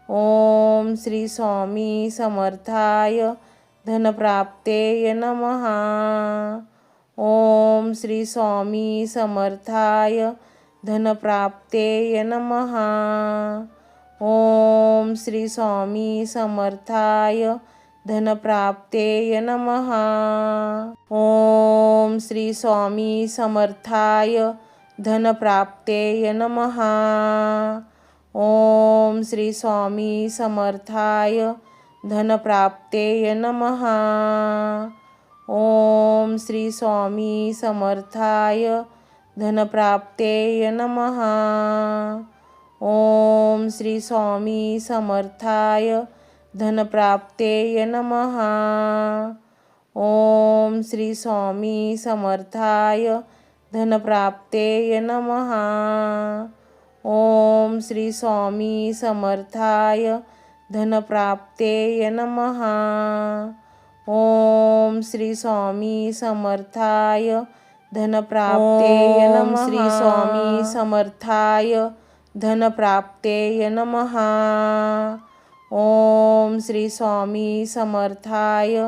ओम श्री स्वामी समर्थाय धनप्राप्तेय नमः. ओम श्री स्वामी समर्थाय धनप्राप्तेय नमः. ओम श्री स्वामी समर्थाय धनप्राप्तेय नमः. ओम श्री स्वामी समर्थाय धनप्राप्तेय नमः. ओम श्री स्वामी समर्थाय धनप्राप्तेय नमः. ओम श्री स्वामी समर्थाय धनप्राप्तेय नमः. ओम श्री स्वामी समर्थाय धनप्राप्तेय नमः. ओम श्री स्वामी समर्थाय धनप्राप्तेय नमः. ओम श्री स्वामी समर्थाय धनप्राप्तेय नमः. ओम श्री स्वामी समर्थाय धनप्राप्तेय नमः. श्री स्वामी समर्थाय धनप्राप्तेय नमः. ओम श्री स्वामी समर्थाय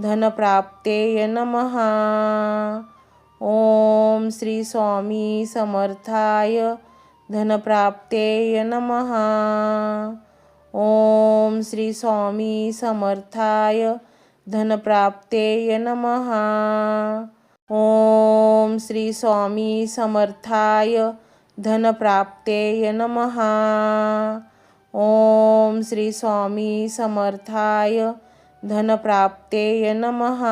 धनप्राप्तेय नमः. ओम श्री स्वामी समर्थाय धनप्राप्तेय नमः. ओम श्री स्वामी समर्थाय धनप्राप्तेय नमः. ओम श्री स्वामी समर्थाय धनप्राप्तेय नमः. ओम श्री स्वामी समर्थाय धनप्राप्तेय नमः.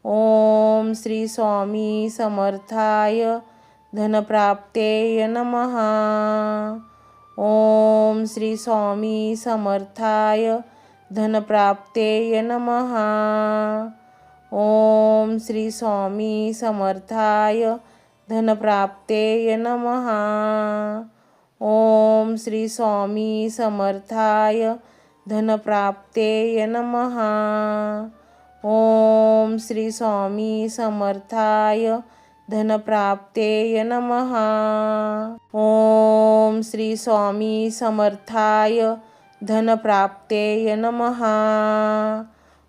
ओम श्री स्वामी समर्थाय धनप्राप्तेय नमः. ओम श्री स्वामी समर्थाय धनप्राप्तेय नमः. ओम श्री स्वामी समर्थाय धनप्राप्तेय नमः. ओम श्री स्वामी समर्थाय धनप्राप्तेय नमः. ओम श्री स्वामी समर्थाय धनप्राप्तेय नमः. ओम श्री स्वामी समर्थाय धनप्राप्तेय नमः.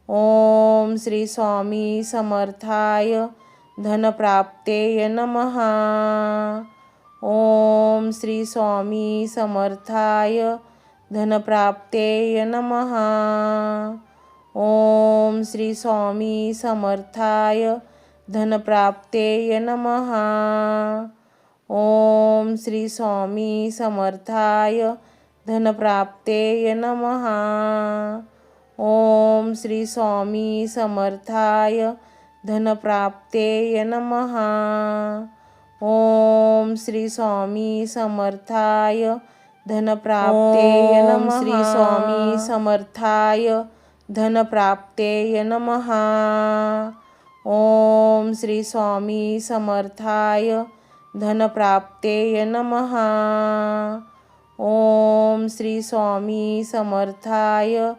ओम श्री स्वामी समर्थाय धनप्राप्तेय नमः. ओम श्री स्वामी समर्थाय धनप्राप्तेय नमः. ओम श्री स्वामी समर्थाय धनप्राप्तेय नमः. ओम श्री स्वामी समर्थाय धनप्राप्तेय नमः. ओम श्री स्वामी समर्थाय धनप्राप्तेय नमः. ओम श्री स्वामी समर्थाय धनप्राप्तेय नमः. श्री स्वामी समर्थाय धनप्राप्तेय नमः. ओम श्री स्वामी समर्थाय धनप्राप्तेय नमः. ओम श्री स्वामी समर्थाय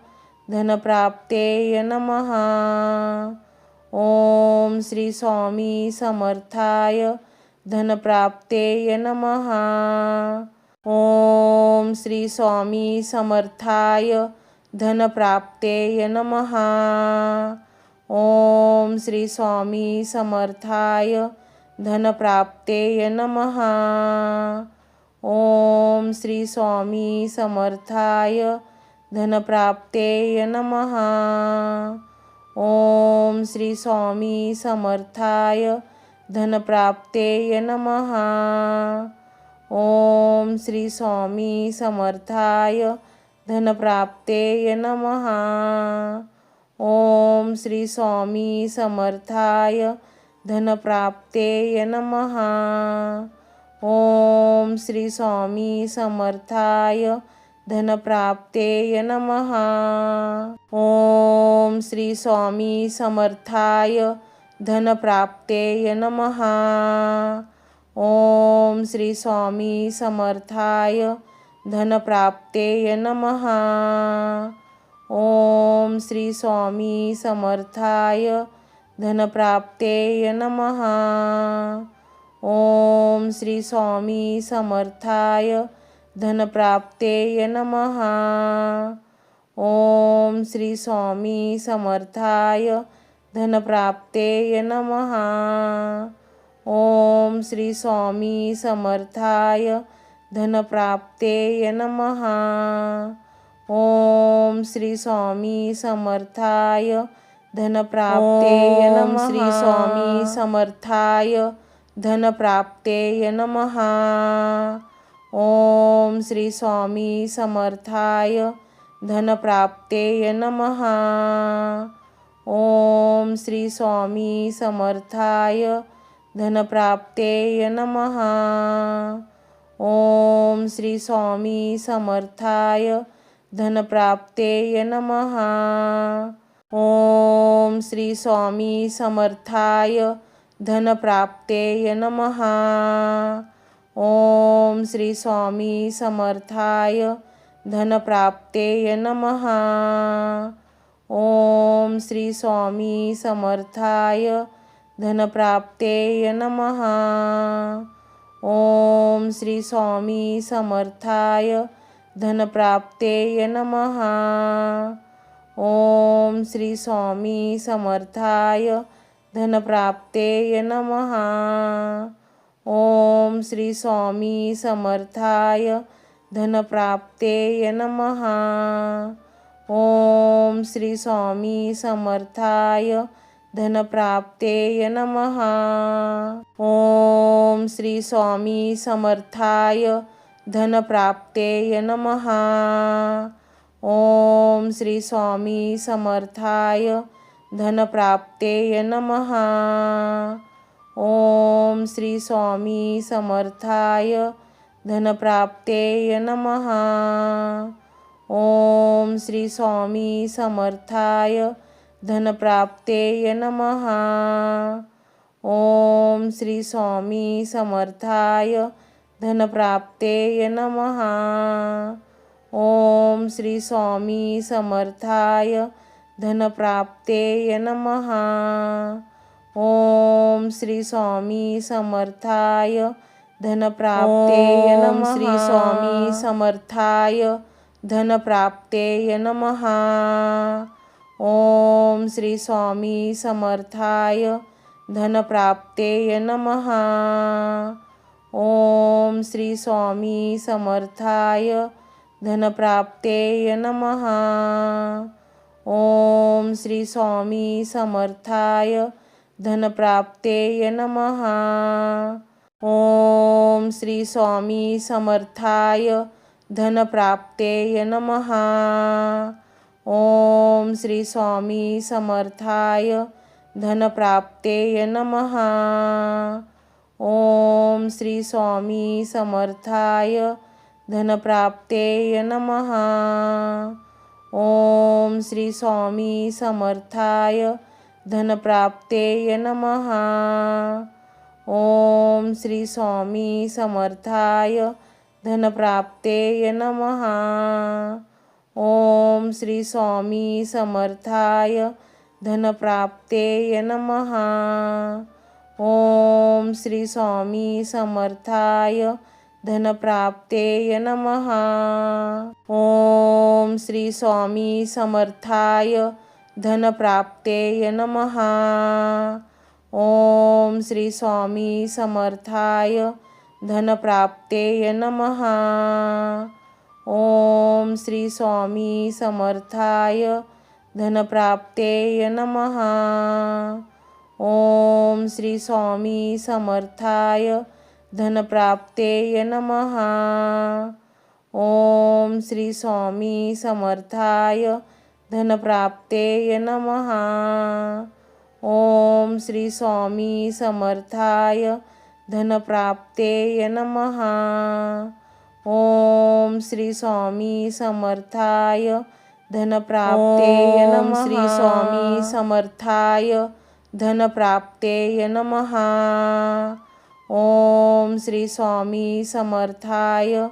धनप्राप्तेय नमः। ओम श्री स्वामी समर्थाय धनप्राप्तेय नमः। ओम श्री स्वामी समर्थाय धनप्राप्तेय नमः। ओम श्री स्वामी समर्थाय धनप्राप्तेय नमः। ओम श्री स्वामी समर्थाय धनप्राप्तेय नमः। ओम श्री स्वामी समर्थाय धनप्राप्तेय नमः। ओम श्री स्वामी समर्थाय धनप्राप्तेय नमः। ओम श्री स्वामी समर्थाय धनप्राप्तेय नमः। ओम श्री स्वामी समर्थाय धनप्राप्तेय नमः। ओम श्री स्वामी समर्थाय धनप्राप्तेय नमः। ओम श्री स्वामी समर्थाय धनप्राप्तेय नमः। ओम श्री स्वामी समर्थाय धनप्राप्तेय नमः। ओम श्री स्वामी समर्थाय धनप्राप्तेय नमः। ओम श्री स्वामी समर्थाय धनप्राप्तेय नमः। ओम श्री स्वामी समर्थाय धनप्राप्तेय नमः। ओम श्री स्वामी समर्थाय धनप्राप्तेय नमः। श्री स्वामी समर्थाय धनप्राप्तेय नमः। ओम श्री स्वामी समर्थाय धनप्राप्तेय नमः। ओम श्री स्वामी समर्थाय धनप्राप्तेय नमः। ओम श्री स्वामी समर्थाय धनप्राप्तेय नमः। ओम श्री स्वामी समर्थाय धनप्राप्तेय नमः। ओम श्री स्वामी समर्थाय धनप्राप्तेय नमः। ओम श्री स्वामी समर्थाय धनप्राप्तेय नमः। ओम श्री स्वामी समर्थाय धनप्राप्तेय नमः। ओम श्री स्वामी समर्थाय धनप्राप्तेय नमः। ओम श्री स्वामी समर्थाय धनप्राप्तेय नमः। ओम श्री स्वामी समर्थाय धनप्राप्तेय नमः। ओम श्री स्वामी समर्थाय धनप्राप्तेय नमः। ओम श्री स्वामी समर्थाय धनप्राप्तेय नमः। ओम श्री स्वामी समर्थाय धनप्राप्तेय नमः। ओम श्री स्वामी समर्थाय धनप्राप्तेय नमः। ओम श्री स्वामी समर्थाय धनप्राप्तेय नमः। ओम श्री स्वामी समर्थाय धनप्राप्तेय नमः। ओम श्री स्वामी समर्थाय धनप्राप्तेय नमः। श्री स्वामी समर्थाय धनप्राप्तेय नमः। ओम श्री स्वामी समर्थाय धनप्राप्तेय नमः। ओम श्री स्वामी समर्थाय धनप्राप्तेय नमः। ओम श्री स्वामी समर्थाय धनप्राप्तेय नमः। ओम श्री स्वामी समर्थाय धनप्राप्तेय नमः। ओम श्री स्वामी समर्थाय धनप्राप्तेय नमः। ओम श्री स्वामी समर्थाय धनप्राप्तेय नमः। ओम श्री स्वामी समर्थाय धनप्राप्तेय नमः। ओम श्री स्वामी समर्थाय धनप्राप्तेय नमः। ओम श्री स्वामी समर्थाय धनप्राप्तेय नमः। ओम श्री स्वामी समर्थाय धनप्राप्तेय नमः। ओम श्री स्वामी समर्थाय धनप्राप्तेय नमः। ओम श्री स्वामी समर्थाय धनप्राप्तेय नमः। ओम श्री स्वामी समर्थाय धनप्राप्तेय नमः। ओम श्री स्वामी समर्थाय धनप्राप्तेय नमः। ओम श्री स्वामी समर्थाय धनप्राप्तेय नमः। ओम श्री स्वामी समर्थाय धनप्राप्तेय नमः। ओम श्री स्वामी समर्थाय धनप्राप्तेय नमः। श्री स्वामी समर्थाय धनप्राप्तेय नमः। ओम श्री स्वामी समर्थाय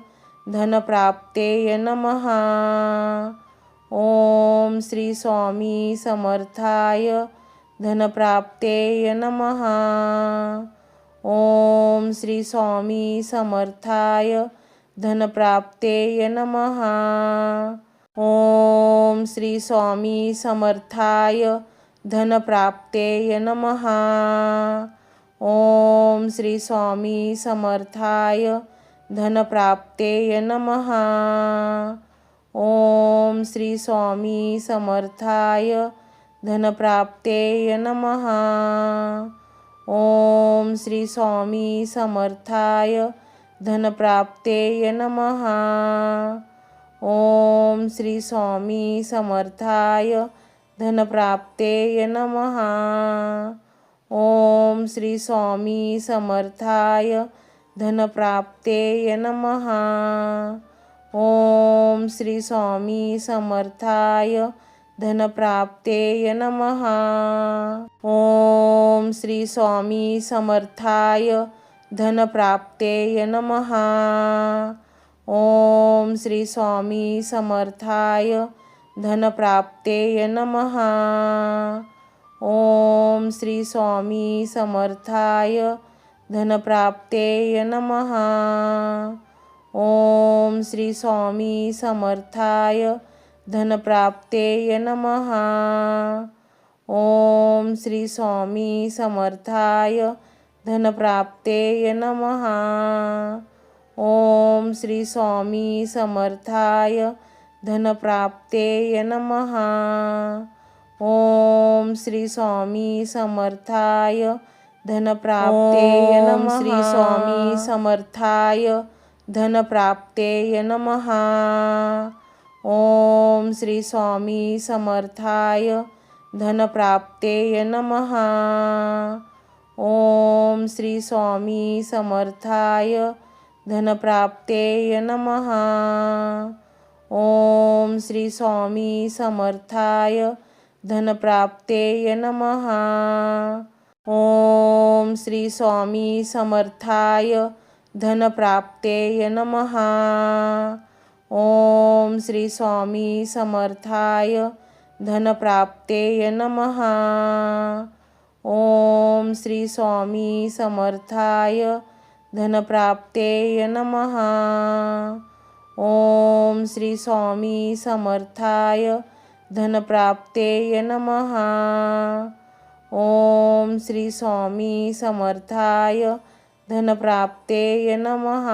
धनप्राप्तेय नमः। ओम श्री स्वामी समर्थाय धनप्राप्तेय नमः। ओम श्री स्वामी समर्थाय धनप्राप्तेय नमः। ओम श्री स्वामी समर्थाय धनप्राप्तेय नमः। ओम श्री स्वामी समर्थाय धनप्राप्तेय नमः। ओम श्री स्वामी समर्थाय धनप्राप्तेय नमः। ओम श्री स्वामी समर्थाय धनप्राप्तेय नमः। ओम श्री स्वामी समर्थाय धनप्राप्तेय नमः। ओम श्री स्वामी समर्थाय धनप्राप्तेय नमः। ओम श्री स्वामी समर्थाय धनप्राप्तेय नमः। ओम श्री स्वामी समर्थाय धनप्राप्तेय नमः। ओम श्री स्वामी समर्थाय धनप्राप्तेय नमः। ओम श्री स्वामी समर्थाय धनप्राप्तेय नमः। ओम श्री स्वामी समर्थाय धनप्राप्तेय नमः। ओम श्री स्वामी समर्थाय धनप्राप्तेय नमः। ओम श्री स्वामी समर्थाय धनप्राप्तेय नमः। ओम श्री स्वामी समर्थाय धनप्राप्तेय नमः। श्री स्वामी समर्थाय धनप्राप्तेय नमः। ओम श्री स्वामी समर्थाय धनप्राप्तेय नमः। ओम श्री स्वामी समर्थाय धनप्राप्तेय नमः। ओम श्री स्वामी समर्थाय धनप्राप्तेय नमः। ओम श्री स्वामी समर्थाय धनप्राप्तेय नमः। ओम श्री स्वामी समर्थाय धनप्राप्तेय नमः। ओम श्री स्वामी समर्थाय धनप्राप्तेय नमः। ओम श्री स्वामी समर्थाय धनप्राप्तेय नमः। ओम श्री स्वामी समर्थाय धनप्राप्तेय नमः।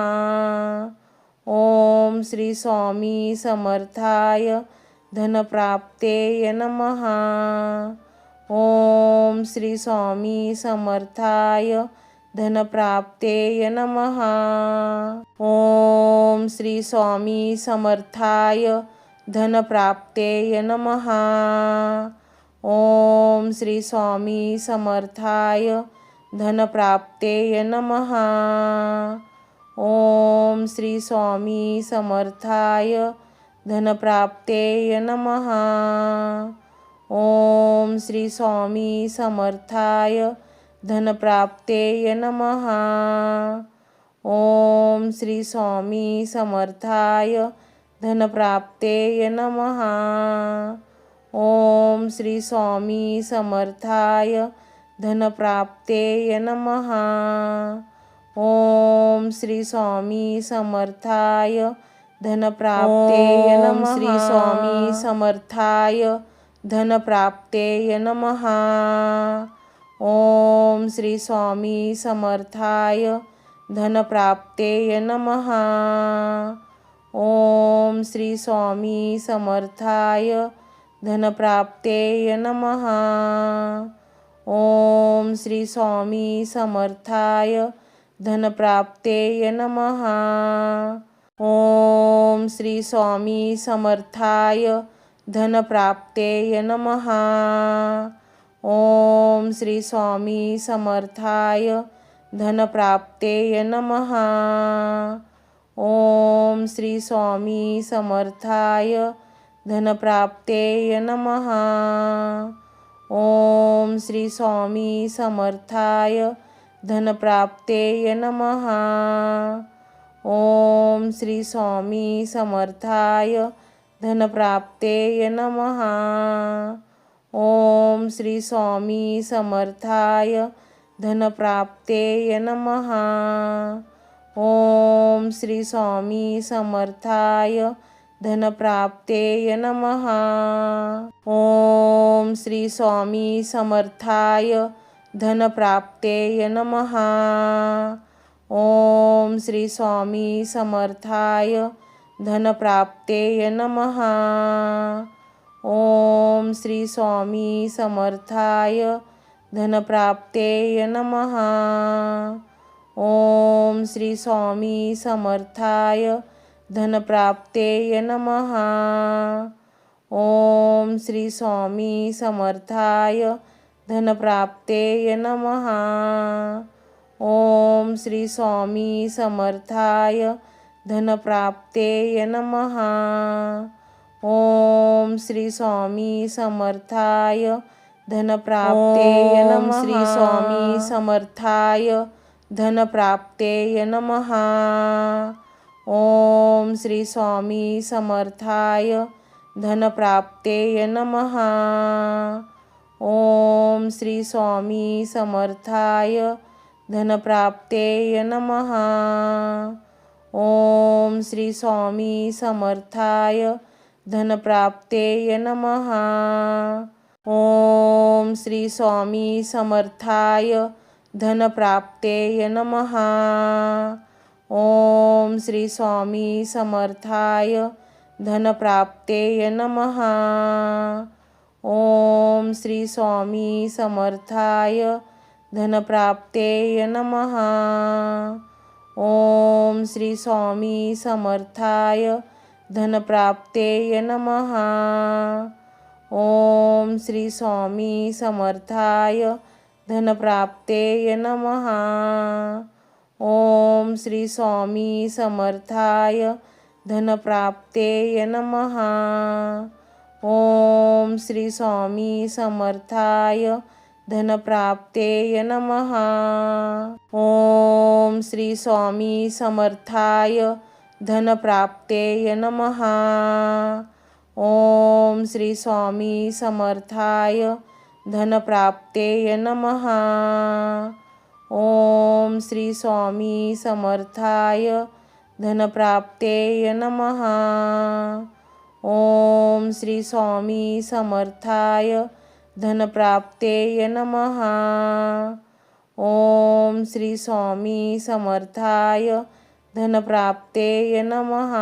ओम श्री स्वामी समर्थाय धनप्राप्तेय नमः। ओम श्री स्वामी समर्थाय धनप्राप्तेय नमः। ओम श्री स्वामी समर्थाय धनप्राप्तेय नमः। ओम श्री स्वामी समर्थाय धनप्राप्तेय नमः। ओम श्री स्वामी समर्थाय धनप्राप्तेय नमः। ओम श्री स्वामी समर्थाय धनप्राप्तेय नमः। ओम श्री स्वामी समर्थाय धनप्राप्तेय नमः। ओम श्री स्वामी समर्थाय धनप्राप्तेय नमः। ओम श्री स्वामी समर्थाय धनप्राप्तेय नमः। श्री स्वामी समर्थाय धनप्राप्तेय नमः। ओम श्री स्वामी समर्थाय धनप्राप्तेय नमः। ओम श्री स्वामी समर्थाय धनप्राप्तेय नमः। ओम श्री स्वामी समर्थाय धनप्राप्तेय नमः। ओम श्री स्वामी समर्थाय धनप्राप्तेय नमः। ओम श्री स्वामी समर्थाय धनप्राप्तेय नमः। ओम श्री स्वामी समर्थाय धनप्राप्तेय नमः। ओम श्री स्वामी समर्थाय धनप्राप्तेय नमः। ओम श्री स्वामी समर्थाय धनप्राप्तेय नमः। ओम श्री स्वामी समर्थाय धनप्राप्तेय नमः। ओम श्री स्वामी समर्थाय धनप्राप्तेय नमः। ओम श्री स्वामी समर्थाय धनप्राप्तेय नमः। ओम श्री स्वामी समर्थाय धनप्राप्तेय नमः। ओम श्री स्वामी समर्थाय धनप्राप्तेय नमः। ओम श्री स्वामी समर्थाय धनप्राप्तेय नमः। ओम श्री स्वामी समर्थाय धनप्राप्तेय नमः। ओम श्री स्वामी समर्थाय धनप्राप्तेय नमः। ओम श्री स्वामी समर्थाय धनप्राप्तेय नमः। श्री स्वामी समर्थाय धनप्राप्तेय नमः। ओम श्री स्वामी समर्थाय धनप्राप्तेय नमः। ओम श्री स्वामी समर्थाय धनप्राप्तेय नमः। ओम श्री स्वामी समर्थाय धनप्राप्तेय नमः। ओम श्री स्वामी समर्थाय धनप्राप्तेय नमः। ओम श्री स्वामी समर्थाय धनप्राप्तेय नमः। ओम श्री स्वामी समर्थाय धनप्राप्तेय नमः। ओम श्री स्वामी समर्थाय धनप्राप्तेय नमः। ओम श्री स्वामी समर्थाय धनप्राप्तेय नमः। ओम श्री स्वामी समर्थाय धनप्राप्तेय नमः। ओम श्री स्वामी समर्थाय धनप्राप्तेय नमः। ओम श्री स्वामी समर्थाय धनप्राप्तेय नमः। ओम श्री स्वामी समर्थाय धनप्राप्तेय नमः। ओम श्री स्वामी समर्थाय धनप्राप्तेय नमः। ओम श्री स्वामी समर्थाय धनप्राप्तेय नमः। ओम श्री स्वामी समर्थाय धनप्राप्तेय नमः।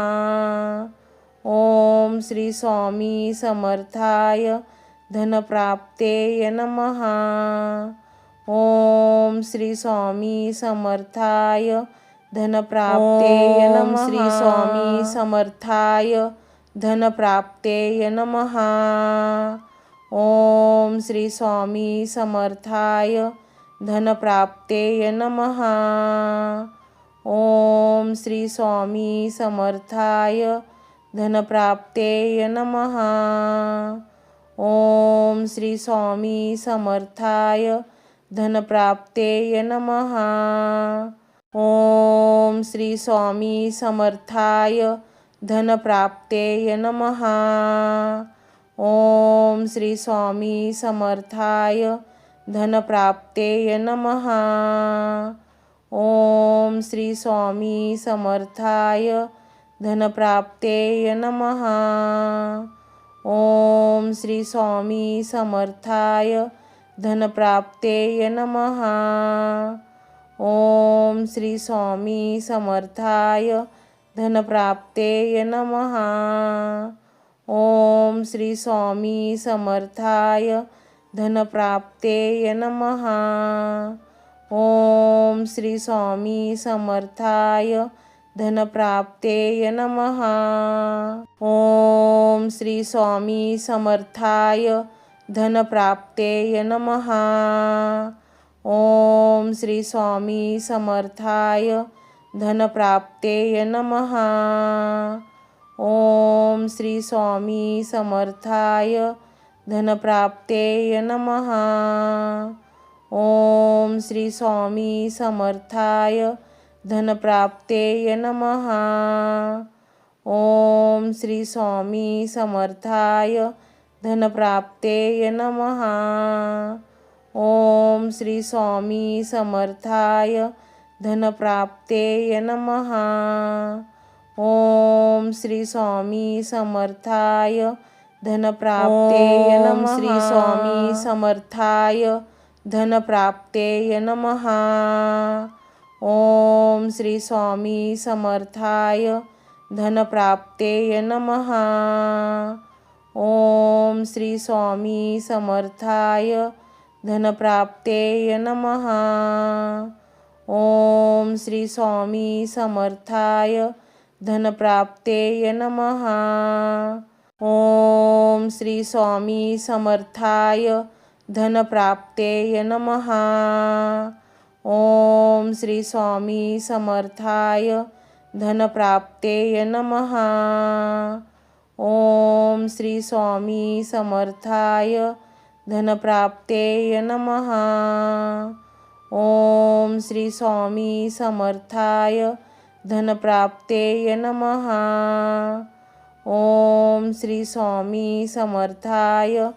ओम श्री स्वामी समर्थाय धनप्राप्तेय नमः। ओम श्री स्वामी समर्थाय धनप्राप्तेय नमः। श्री स्वामी समर्थाय धनप्राप्तेय नमः। ओम श्री स्वामी समर्थाय धनप्राप्तेय नमः। ओम श्री स्वामी समर्थाय धनप्राप्तेय नमः। ओम श्री स्वामी समर्थाय धनप्राप्तेय नमः। ओम श्री स्वामी समर्थाय धनप्राप्तेय नमः. ओम श्री स्वामी समर्थाय धनप्राप्तेय नमः. ओम श्री स्वामी समर्थाय धनप्राप्तेय नमः. ओम श्री स्वामी समर्थाय धनप्राप्तेय नमः. ओम श्री स्वामी समर्थाय धनप्राप्तेय नमः. ओम श्री स्वामी समर्थाय धनप्राप्तेय नमः. ओम श्री स्वामी समर्थाय धनप्राप्तेय नमः. ओम श्री स्वामी समर्थाय धनप्राप्तेय नमः. ओम श्री स्वामी समर्थाय धनप्राप्तेय नमः. ओम श्री स्वामी समर्थाय धनप्राप्तेय नमः. ओम श्री स्वामी समर्थाय धनप्राप्तेय नमः. ओम श्री स्वामी समर्थाय धनप्राप्तेय नमः. ओम श्री स्वामी समर्थाय धनप्राप्तेय नमः. ओम श्री स्वामी समर्थाय धनप्राप्तेय नमः. श्री स्वामी समर्थाय धनप्राप्तेय नमः. ओम श्री स्वामी समर्थाय धनप्राप्तेय नमः. ओम श्री स्वामी समर्थाय धनप्राप्तेय नमः. ओम श्री स्वामी समर्थाय धनप्राप्तेय नमः. ओम श्री स्वामी समर्थाय धनप्राप्तेय नमः. ओम श्री स्वामी समर्थाय धनप्राप्तेय नमः. ओम श्री स्वामी समर्थाय धनप्राप्तेय नमः. ओम श्री स्वामी समर्थाय धनप्राप्तेय नमः. ओम श्री स्वामी समर्थाय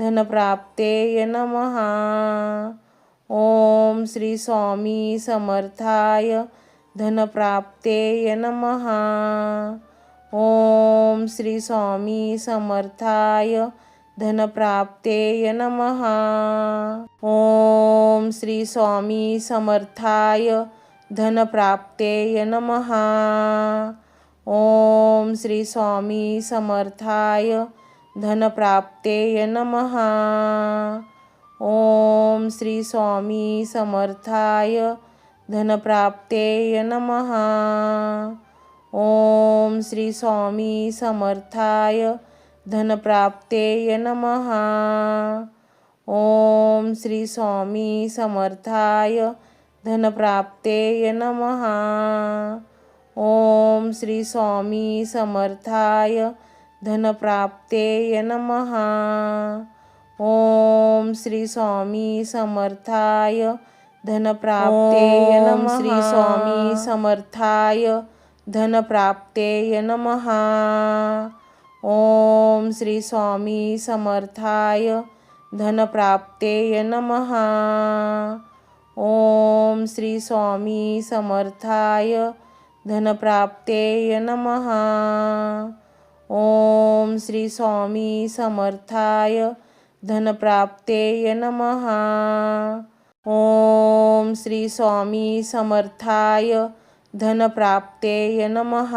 धनप्राप्तेय नमः. ओम श्री स्वामी समर्थाय धनप्राप्तेय नमः. ओम श्री स्वामी समर्थाय धनप्राप्तेय नमः. ओम श्री स्वामी समर्थाय धनप्राप्तेय नमः. ओम श्री स्वामी समर्थाय धनप्राप्तेय नमः. ओम श्री स्वामी समर्थाय धनप्राप्तेय नमः. ओम श्री स्वामी समर्थाय धनप्राप्तेय नमः. ओम श्री स्वामी समर्थाय धनप्राप्तेय नमः. ओम श्री स्वामी समर्थाय धनप्राप्तेय नमः. ओम श्री स्वामी समर्थाय धनप्राप्तेय नमः. श्री स्वामी समर्थाय धनप्राप्तेय नमः. ओम श्री स्वामी समर्थाय धनप्राप्तेय नमः. ओम श्री स्वामी समर्थाय धनप्राप्तेय नमः. ओम श्री स्वामी समर्थाय धनप्राप्तेय नमः. ओम श्री स्वामी समर्थाय धनप्राप्तेय नमः.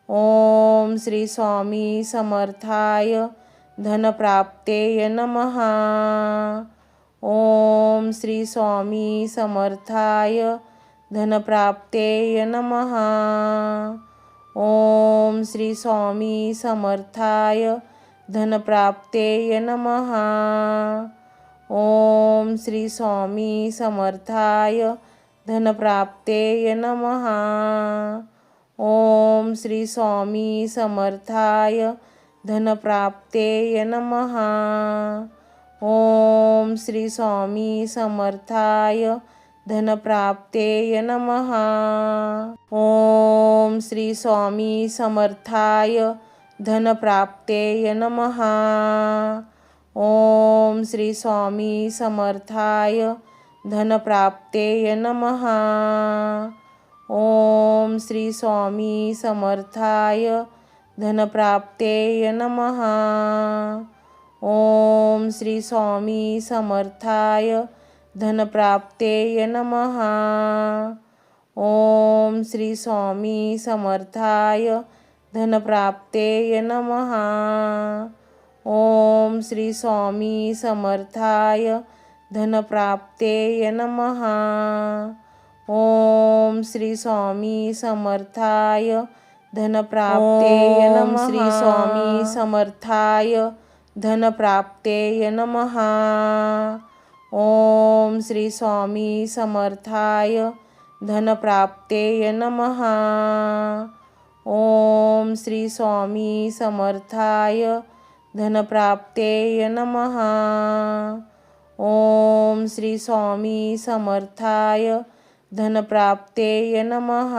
ओम श्री स्वामी समर्थाय धनप्राप्तेय नमः. ओम श्री स्वामी समर्थाय धनप्राप्तेय नमः. ओम श्री स्वामी समर्थाय धनप्राप्तेय नमः. ओम श्री स्वामी समर्थाय धनप्राप्तेय नमः. ओम श्री स्वामी समर्थाय धनप्राप्तेय नमः. ओम श्री स्वामी समर्थाय धनप्राप्तेय नमः। ओम श्री स्वामी समर्थाय धनप्राप्तेय नमः। ओम श्री स्वामी समर्थाय धनप्राप्तेय नमः। ओम श्री स्वामी समर्थाय धनप्राप्तेय नमः। ओम श्री स्वामी समर्थाय धनप्राप्तेय नमः। ओम श्री स्वामी समर्थाय धनप्राप्तेय नमः। ओम श्री स्वामी समर्थाय धनप्राप्तेय नमः। ओम श्री स्वामी समर्थाय धनप्राप्तेय नमः। श्री स्वामी समर्थाय धनप्राप्तेय नमः। ओम श्री स्वामी समर्थाय धनप्राप्तेय नमः। ओम श्री स्वामी समर्थाय धनप्राप्तेय नमः। ओम श्री स्वामी समर्थाय धनप्राप्तेय नमः।